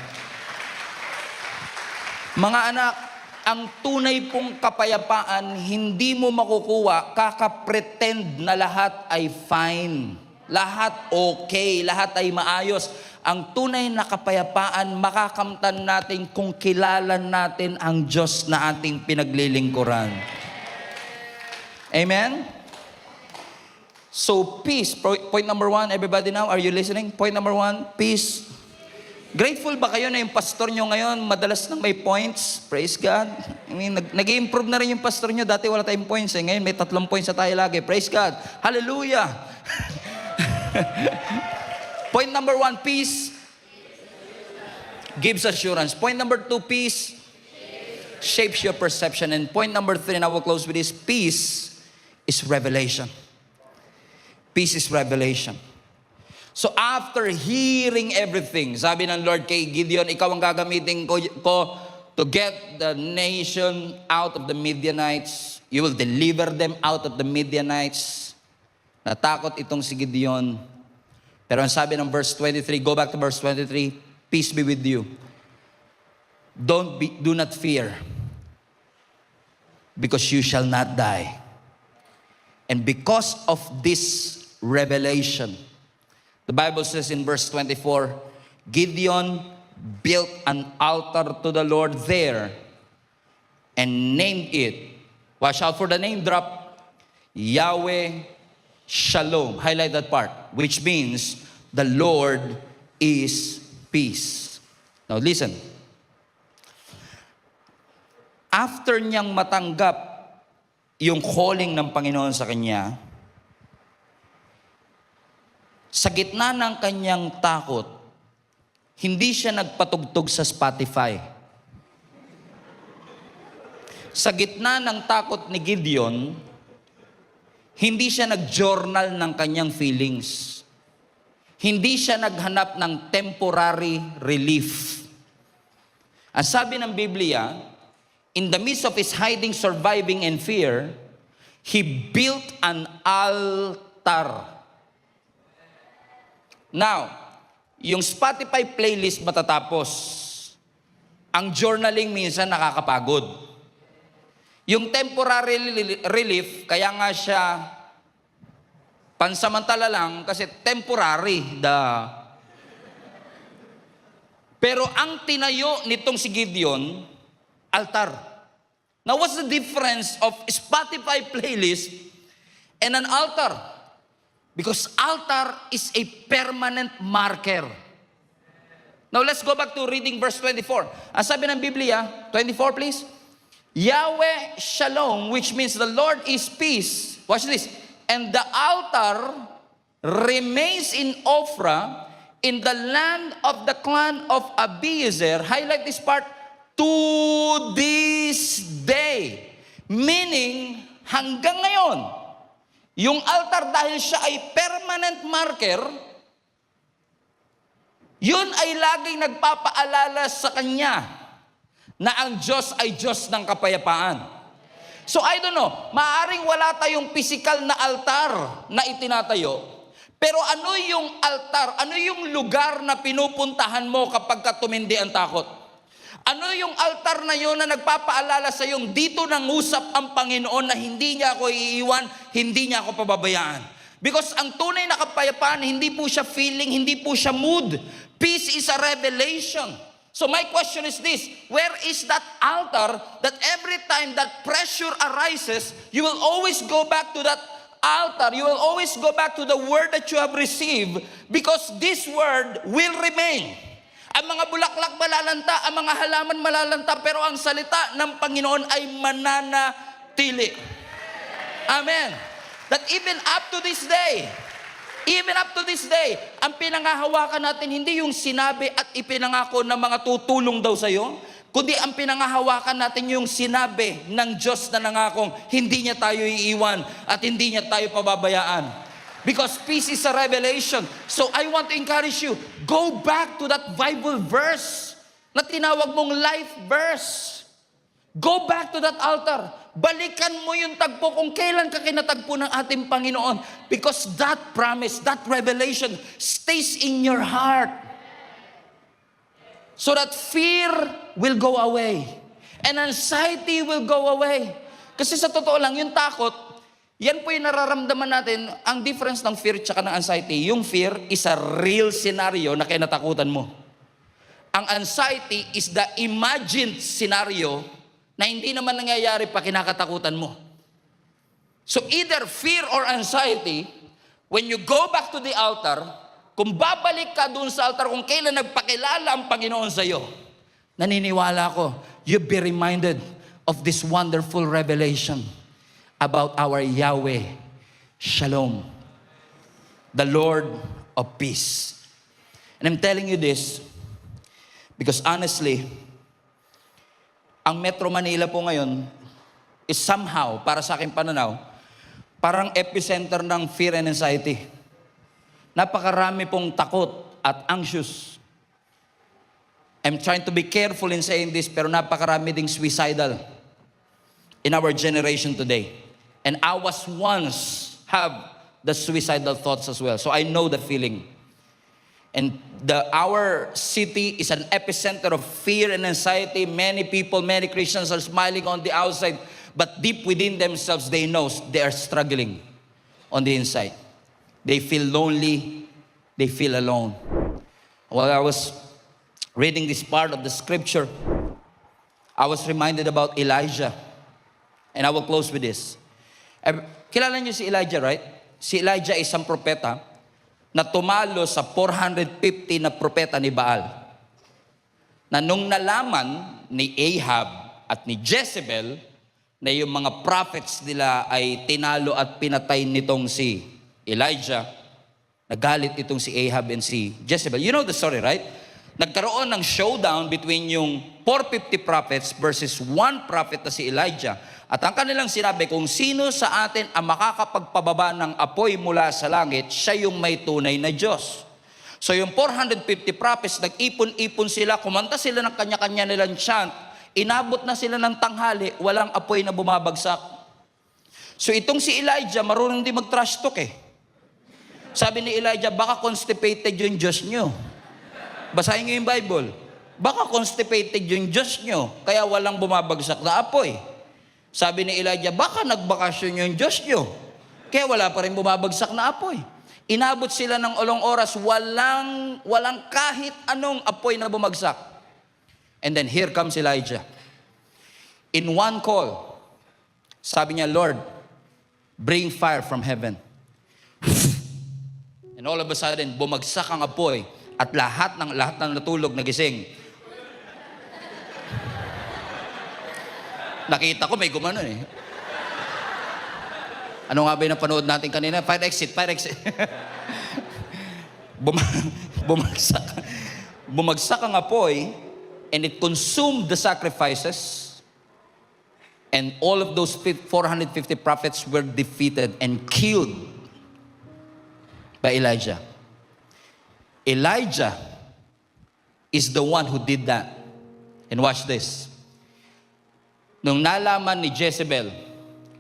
Mga anak, ang tunay pong kapayapaan, hindi mo makukuha, kaka-pretend na lahat ay fine. Lahat okay, lahat ay maayos. Ang tunay na kapayapaan, makakamtan natin kung kilala natin ang Diyos na ating pinaglilingkuran. Amen? So, peace. Point number 1, everybody now, are you listening? Point number 1, peace. Grateful ba kayo na yung pastor nyo ngayon madalas nang may points? Praise God. Nag-i-improve na rin yung pastor nyo. Dati wala tayong points. Ngayon may 3 points na tayo lagi. Praise God. Hallelujah. Point number 1, peace gives assurance. Point number 2, peace shapes your perception. And point number 3, and I will close with this, peace is revelation. Peace is revelation. So after hearing everything, sabi ng Lord kay Gideon, ikaw ang gagamitin ko to get the nation out of the Midianites. You will deliver them out of the Midianites. Natakot itong si Gideon. Pero ang sabi ng verse 23, go back to verse 23, peace be with you. Do not fear, because you shall not die. And because of this revelation, the Bible says in verse 24, Gideon built an altar to the Lord there and named it, watch out for the name drop, Yahweh Shalom. Highlight that part, which means the Lord is peace. Now listen. After niyang matanggap yung calling ng Panginoon sa kanya, sa gitna ng kanyang takot, hindi siya nagpatugtog sa Spotify. Sa gitna ng takot ni Gideon, hindi siya nag-journal ng kanyang feelings. Hindi siya naghanap ng temporary relief. Ang sabi ng Biblia, in the midst of his hiding, surviving, and fear, he built an altar. Now, yung Spotify playlist matatapos. Ang journaling minsan nakakapagod. Yung temporary relief, kaya nga siya pansamantala lang kasi temporary. Pero ang tinayo nitong si Gideon, altar. Now, what's the difference of Spotify playlist and an altar? Because altar is a permanent marker. Now, let's go back to reading verse 24. Ang sabi ng Biblia, 24 please. Yahweh Shalom, which means the Lord is peace. Watch this. And the altar remains in Ophrah in the land of the clan of Abiezer. Highlight this part. To this day. Meaning, hanggang ngayon, yung altar dahil siya ay permanent marker, yun ay laging nagpapaalala sa kanya na ang Diyos ay Diyos ng kapayapaan. So I don't know, maaaring wala tayong physical na altar na itinatayo, pero ano yung altar, ano yung lugar na pinupuntahan mo kapag tumindi ang takot? Ano yung altar na yun na nagpapaalala sa iyong dito nangusap ang Panginoon na hindi niya ako iiwan, hindi niya ako pababayaan? Because ang tunay na kapayapaan, hindi po siya feeling, hindi po siya mood. Peace is a revelation. So my question is this, where is that altar that every time that pressure arises, you will always go back to that altar, you will always go back to the word that you have received, because this word will remain. Ang mga bulaklak malalanta, ang mga halaman malalanta, pero ang salita ng Panginoon ay mananatili. Amen. That even up to this day, ang pinangahawakan natin, hindi yung sinabi at ipinangako ng mga tutulong daw sa'yo, kundi ang pinangahawakan natin yung sinabi ng Diyos na nangakong hindi niya tayo iiwan at hindi niya tayo pababayaan. Because peace is a revelation. So I want to encourage you, go back to that Bible verse na tinawag mong life verse. Go back to that altar. Balikan mo yung tagpo kung kailan ka kinatagpo ng ating Panginoon. Because that promise, that revelation stays in your heart. So that fear will go away. And anxiety will go away. Kasi sa totoo lang, yung takot, yan po yung nararamdaman natin, ang difference ng fear tsaka ng anxiety. Yung fear is a real scenario na kinatakutan mo. Ang anxiety is the imagined scenario na hindi naman nangyayari pa kinakatakutan mo. So either fear or anxiety, when you go back to the altar, kung babalik ka dun sa altar, kung kailan nagpakilala ang Panginoon sa iyo, naniniwala ko, you'll be reminded of this wonderful revelation about our Yahweh Shalom. the Lord of peace. And I'm telling you this because honestly, ang Metro Manila po ngayon is somehow, para sa aking pananaw, parang epicenter ng fear and anxiety. Napakarami pong takot at anxious. I'm trying to be careful in saying this, pero napakarami ding suicidal in our generation today. And I was once have the suicidal thoughts as well. So I know the feeling. And our city is an epicenter of fear and anxiety. Many people, many Christians are smiling on the outside, but deep within themselves, they know they are struggling on the inside. They feel lonely. They feel alone. While I was reading this part of the scripture, I was reminded about Elijah. And I will close with this. Kilala niyo si Elijah, right? Si Elijah ay isang propeta na tumalo sa 450 na propeta ni Baal. Na nung nalaman ni Ahab at ni Jezebel na yung mga prophets nila ay tinalo at pinatay nitong si Elijah, nagalit itong si Ahab and si Jezebel. You know the story, right? Nagkaroon ng showdown between yung 450 prophets versus one prophet na si Elijah. At ang kanilang sinabi, kung sino sa atin ang makakapagpababa ng apoy mula sa langit, siya yung may tunay na Diyos. So yung 450 prophets, nag-ipon-ipon sila, kumanta sila ng kanya-kanya nilang chant, inabot na sila ng tanghali, walang apoy na bumabagsak. So itong si Elijah, marunong din mag-trash talk eh. Sabi ni Elijah, baka constipated yung Diyos nyo. Basahin nyo yung Bible. Baka constipated yung Diyos nyo, kaya walang bumabagsak na apoy. Sabi ni Elijah, baka nagbakasyon yung Diyos nyo, kaya wala pa rin bumabagsak na apoy. Inabot sila ng ulong oras, walang kahit anong apoy na bumagsak. And then here comes Elijah. In one call, sabi niya, Lord, bring fire from heaven. And all of a sudden, bumagsak ang apoy at lahat ng natulog nagising. Nakita ko may gumanon eh. Ano nga ba yung napanood natin kanina? Fire exit. Bumagsak ang apoy and it consumed the sacrifices and all of those 450 prophets were defeated and killed by Elijah. Elijah is the one who did that. And watch this. Nung nalaman ni Jezebel,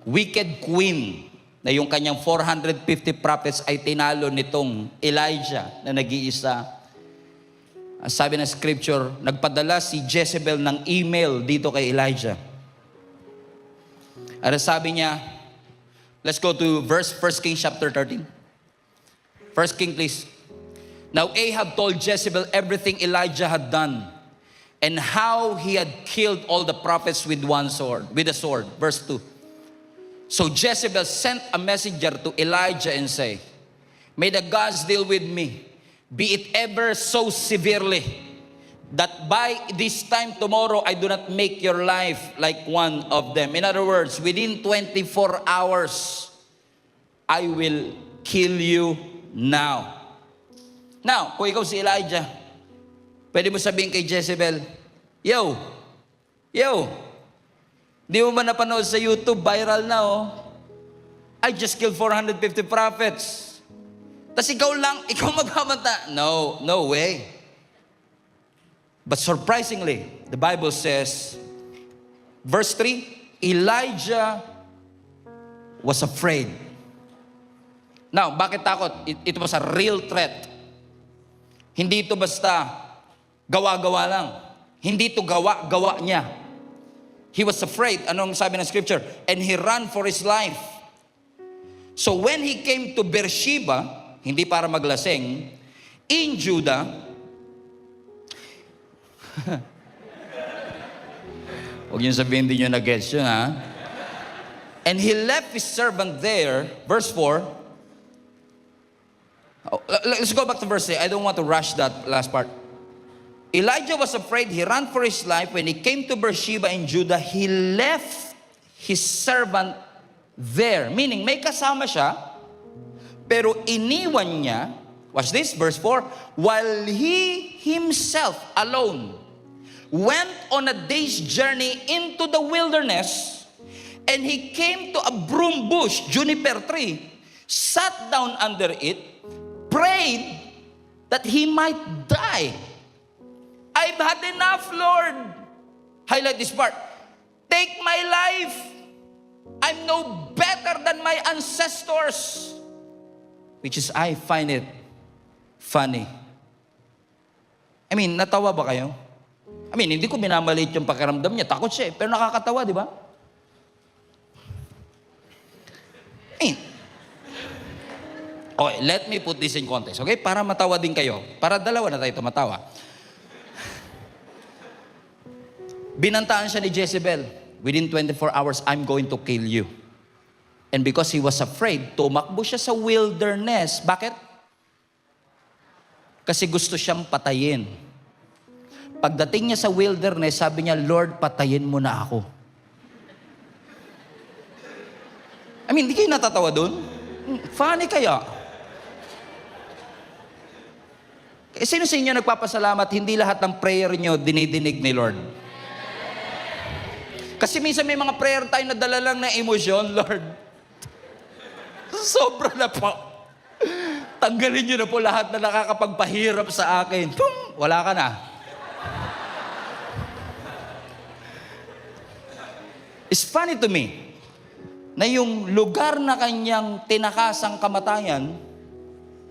wicked queen, na yung kanyang 450 prophets ay tinalo nitong Elijah na nag-iisa. Ang sabi ng scripture, nagpadala si Jezebel ng email dito kay Elijah. At sabi niya, let's go to 1 Kings chapter 13. 1 King please. Now Ahab told Jezebel everything Elijah had done and how he had killed all the prophets with a sword. Verse 2. So Jezebel sent a messenger to Elijah and say, may the gods deal with me, be it ever so severely, that by this time tomorrow I do not make your life like one of them. In other words, within 24 hours, I will kill you now. Now, kung ikaw si Elijah, pwede mo sabihin kay Jezebel, Yo, di mo ba napanood sa YouTube, viral na oh. I just killed 450 prophets. Tas ikaw magbabanta. No way. But surprisingly, the Bible says, verse 3, Elijah was afraid. Now, bakit takot? Ito was a real threat. Hindi ito basta gawa-gawa lang. Hindi ito gawa niya. He was afraid. Anong sabi ng scripture? And he ran for his life. So when he came to Beersheba, hindi para maglasing, in Judah, huwag niyo sabihin din nyo na-guess yun, ha? And he left his servant there, verse 4. Let's go back to verse 8. I don't want to rush that last part. Elijah was afraid. He ran for his life. When he came to Beersheba in Judah, he left his servant there. Meaning, may kasama siya, Pero iniwan niya, watch this, verse 4, while he himself alone went on a day's journey into the wilderness, and he came to a broom bush, juniper tree, sat down under it, prayed that he might die. I've had enough, Lord. Highlight this part. Take my life. I'm no better than my ancestors. Which is, I find it funny. I mean, natawa ba kayo? I mean, hindi ko minamaliit yung pakiramdam niya. Takot siya eh. Pero nakakatawa, di ba? Okay, let me put this in context, okay? Para matawa din kayo. Para dalawa na tayo matawa. Binantaan siya ni Jezebel. Within 24 hours, I'm going to kill you. And because he was afraid, tumakbo siya sa wilderness. Bakit? Kasi gusto siyang patayin. Pagdating niya sa wilderness, sabi niya, Lord, patayin mo na ako. I mean, hindi kayo natatawa dun? Funny kaya? Sino sa inyo nagpapasalamat, hindi lahat ng prayer niyo dinidinig ni Lord? Kasi minsan may mga prayer tayo na dala lang na emosyon, Lord. Sobra na po. Tanggalin niyo na po lahat na nakakapagpahirap sa akin. Wala ka na. It's funny to me na yung lugar na kanyang tinakasang kamatayan,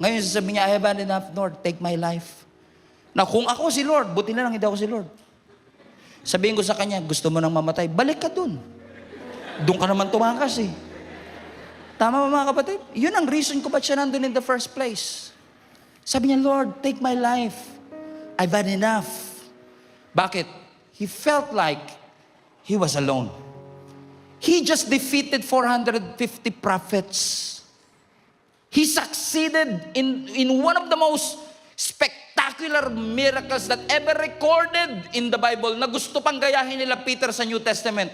ngayon sasabihin niya, I have had enough, Lord, take my life. Na kung ako si Lord, buti na lang hindi ako si Lord. Sabihin ko sa kanya, gusto mo nang mamatay, balik ka dun. Doon ka naman tumakas eh. Tama ba mga kapatid? Yun ang reason ko ba't siya nandun in the first place. Sabi niya, Lord, take my life. I've had enough. Bakit? He felt like he was alone. He just defeated 450 prophets. He succeeded in one of the most spectacular miracles that ever recorded in the Bible na gusto pang gayahin nila Peter sa New Testament.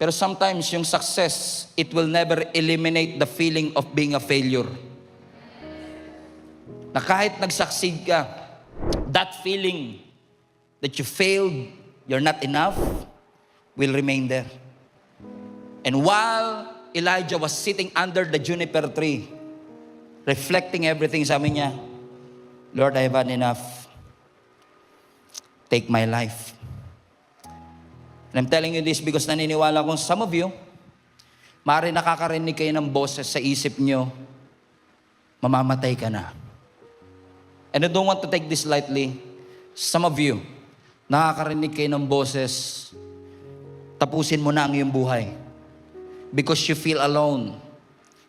Pero sometimes yung success, it will never eliminate the feeling of being a failure. Na kahit nag-succeed ka, that feeling that you failed, you're not enough, will remain there. And while Elijah was sitting under the juniper tree, reflecting everything, sabi niya, Lord, I have had enough. Take my life. And I'm telling you this because naniniwala kong some of you, maaari nakakarinig kayo ng boses sa isip nyo, mamamatay ka na. And I don't want to take this lightly. Some of you, nakakarinig kayo ng boses, tapusin mo na ang iyong buhay. Because you feel alone.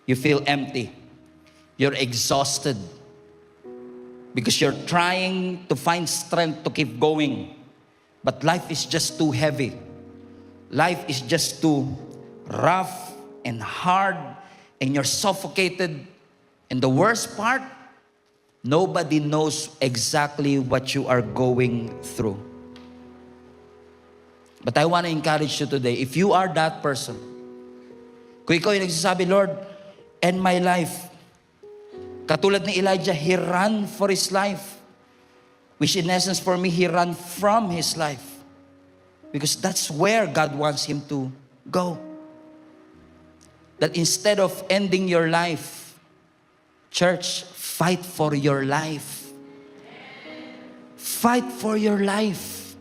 You feel empty. You're exhausted. Because you're trying to find strength to keep going. But life is just too heavy. Life is just too rough and hard, and you're suffocated. And the worst part, nobody knows exactly what you are going through. But I want to encourage you today, if you are that person, kung ikaw yung nagsasabi, Lord, end my life. Katulad ni Elijah, he ran for his life. Which in essence for me, he ran from his life. Because that's where God wants him to go. That instead of ending your life, church, fight for your life. Fight for your life.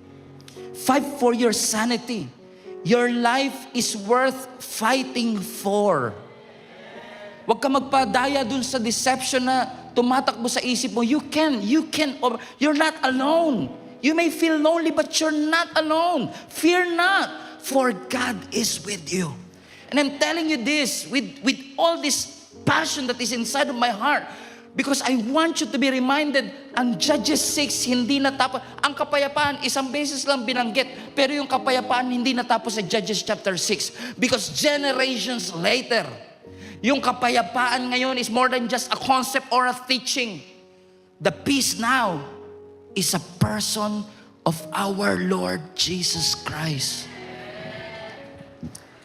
Fight for your sanity. Your life is worth fighting for. Huwag ka magpadaya dun sa deception na tumatakbo sa isip mo. You can, you're not alone. You may feel lonely, but you're not alone. Fear not, for God is with you. And I'm telling you this with all this passion that is inside of my heart, because I want you to be reminded, ang Judges 6, hindi natapos. Ang kapayapaan, isang beses lang binanggit, pero yung kapayapaan hindi natapos sa Judges chapter 6. Because generations later, yung kapayapaan ngayon is more than just a concept or a teaching. The peace now is a person of our Lord Jesus Christ.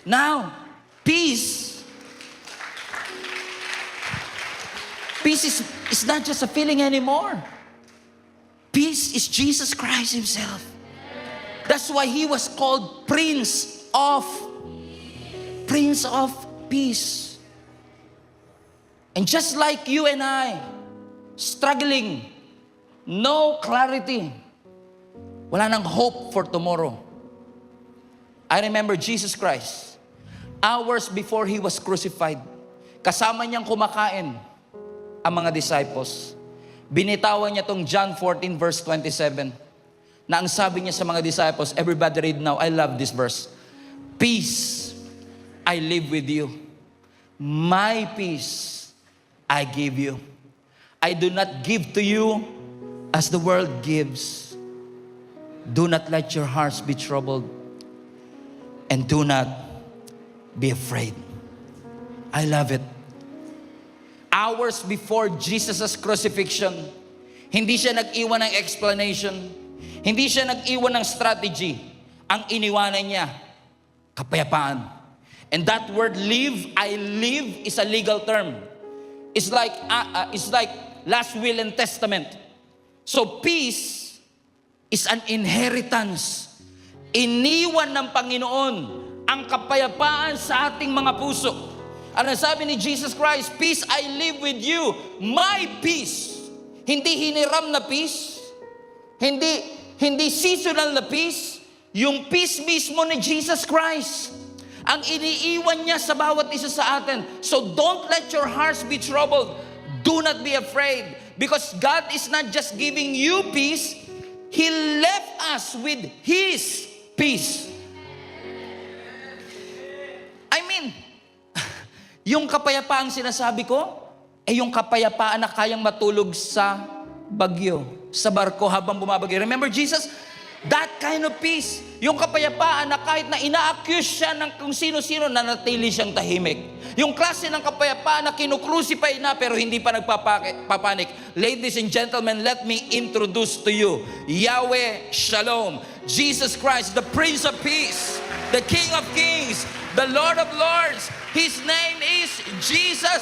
Now, peace Peace is not just a feeling anymore. Peace is Jesus Christ Himself. That's why He was called Prince of Peace. And just like you and I, struggling, no clarity, wala nang hope for tomorrow. I remember Jesus Christ, hours before He was crucified, kasama niyang kumakain ang mga disciples. Binitawan niya tong John 14 verse 27, na ang sabi niya sa mga disciples, everybody read now, I love this verse. Peace I live with you. My peace I give you. I do not give to you as the world gives. Do not let your hearts be troubled, and do not be afraid. I love it. Hours before Jesus' crucifixion, hindi siya nag-iwan ng explanation, hindi siya nag-iwan ng strategy. Ang iniwanan niya, kapayapaan. And that word live, I live, is a legal term. It's like last will and testament. So peace is an inheritance. Iniwan ng Panginoon ang kapayapaan sa ating mga puso. Ano sabi ni Jesus Christ? Peace I live with you. My peace. Hindi hiniram na peace. Hindi seasonal na peace. Yung peace mismo ni Jesus Christ. Ang iniiwan niya sa bawat isa sa atin. So don't let your hearts be troubled. Do not be afraid. Because God is not just giving you peace. He left us with His peace. I mean, yung kapayapaang sinasabi ko, yung kapayapaan na kayang matulog sa bagyo, sa barko habang bumabagyo. Remember Jesus? That kind of peace. Yung kapayapaan na kahit na ina-accuse siya ng kung sino-sino, nanatili siyang tahimik. Yung klase ng kapayapaan na kinukrucify na pero hindi pa nagpapanik. Ladies and gentlemen, let me introduce to you Yahweh Shalom. Jesus Christ, the Prince of Peace, the King of Kings, the Lord of Lords. His name is Jesus.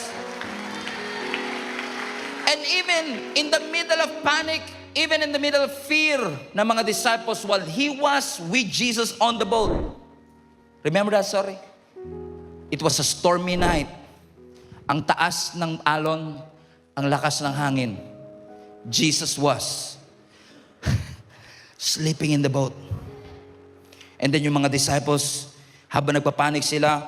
And even in the middle of panic, even in the middle of fear ng mga disciples while He was with Jesus on the boat. Remember that story? It was a stormy night. Ang taas ng alon, ang lakas ng hangin. Jesus was sleeping in the boat. And then yung mga disciples, habang nagpapanik sila,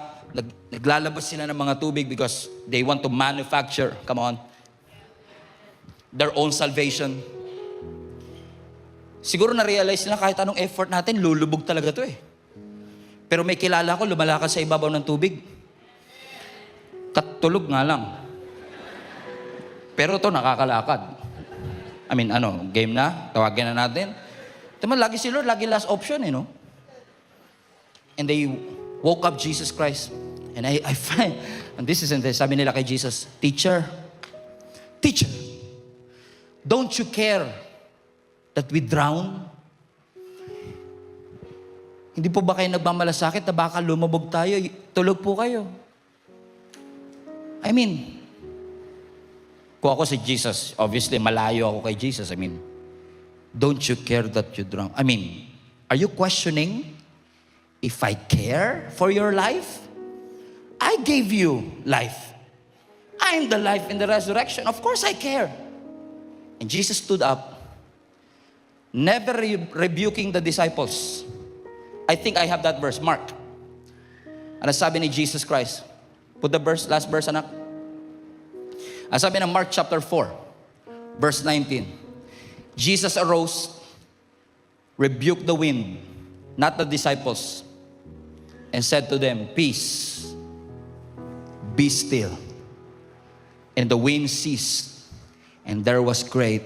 naglalabas sila ng mga tubig because they want to manufacture, come on, their own salvation. Siguro na-realize nila kahit anong effort natin, lulubog talaga to eh. Pero may kilala ko, lumalakad sa ibabaw ng tubig. Katulog nga lang. Pero to nakakalakad. I mean, game na? Tawagin na natin. Tama, lagi si Lord, lagi last option eh, no? And they woke up Jesus Christ. And I find, and this is, sabi nila kay Jesus, Teacher, don't you care that we drown? Hindi po ba kayo nagmamalasakit na baka lumabog tayo? Tulog po kayo. I mean, kung ako si Jesus, obviously malayo ako kay Jesus. I mean, don't you care that you drown? I mean, are you questioning if I care for your life? I gave you life. I am the life and the resurrection. Of course I care. And Jesus stood up, never rebuking the disciples. I think I have that verse, Mark. Ano sabi ni Jesus Christ? Put the verse, last verse, anak. Ano sabi ng Mark chapter 4, verse 19. Jesus arose, rebuked the wind, not the disciples, and said to them, Peace, be still. And the wind ceased, and there was great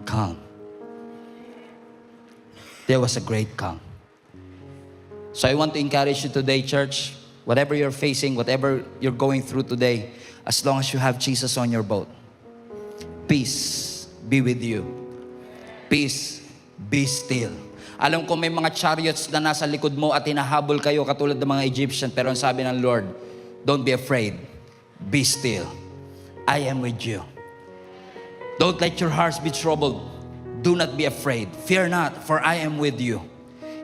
calm. There was a great calm. So I want to encourage you today, church, whatever you're facing, whatever you're going through today, as long as you have Jesus on your boat, peace be with you. Peace, be still. Alam ko may mga chariots na nasa likod mo at hinahabol kayo katulad ng mga Egyptian, pero ang sabi ng Lord, don't be afraid, be still. I am with you. Don't let your hearts be troubled. Do not be afraid. Fear not, for I am with you.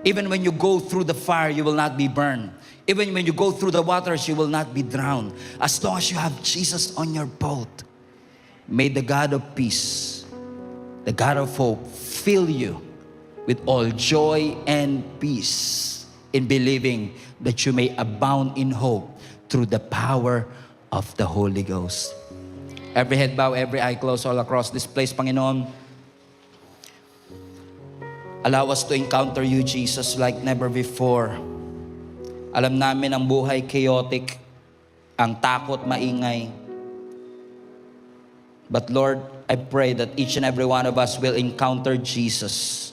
Even when you go through the fire, you will not be burned. Even when you go through the waters, you will not be drowned. As long as you have Jesus on your boat, may the God of peace, the God of hope, fill you with all joy and peace in believing that you may abound in hope through the power of the Holy Ghost. Every head bow, every eye closed all across this place, Panginoon. Allow us to encounter you, Jesus, like never before. Alam namin ang buhay chaotic, ang takot maingay. But Lord, I pray that each and every one of us will encounter Jesus.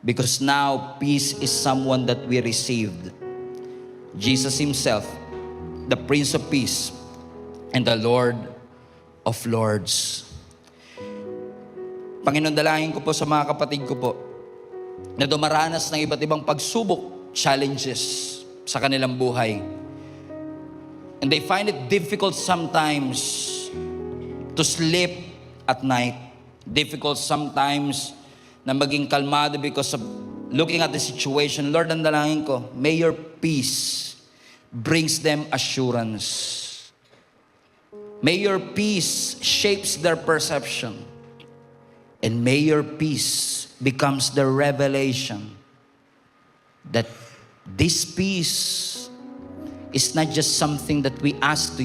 Because now, peace is someone that we received. Jesus Himself, the Prince of Peace, and the Lord of Lords. Panginoon, dalangin ko po sa mga kapatid ko po na dumaranas ng iba't ibang pagsubok, challenges sa kanilang buhay. And they find it difficult sometimes to sleep at night. Difficult sometimes na maging kalmado because of looking at the situation. Lord, ang dalangin ko, may your peace brings them assurance. May your peace shapes their perception. And may your peace becomes the revelation that this peace is not just something that we ask to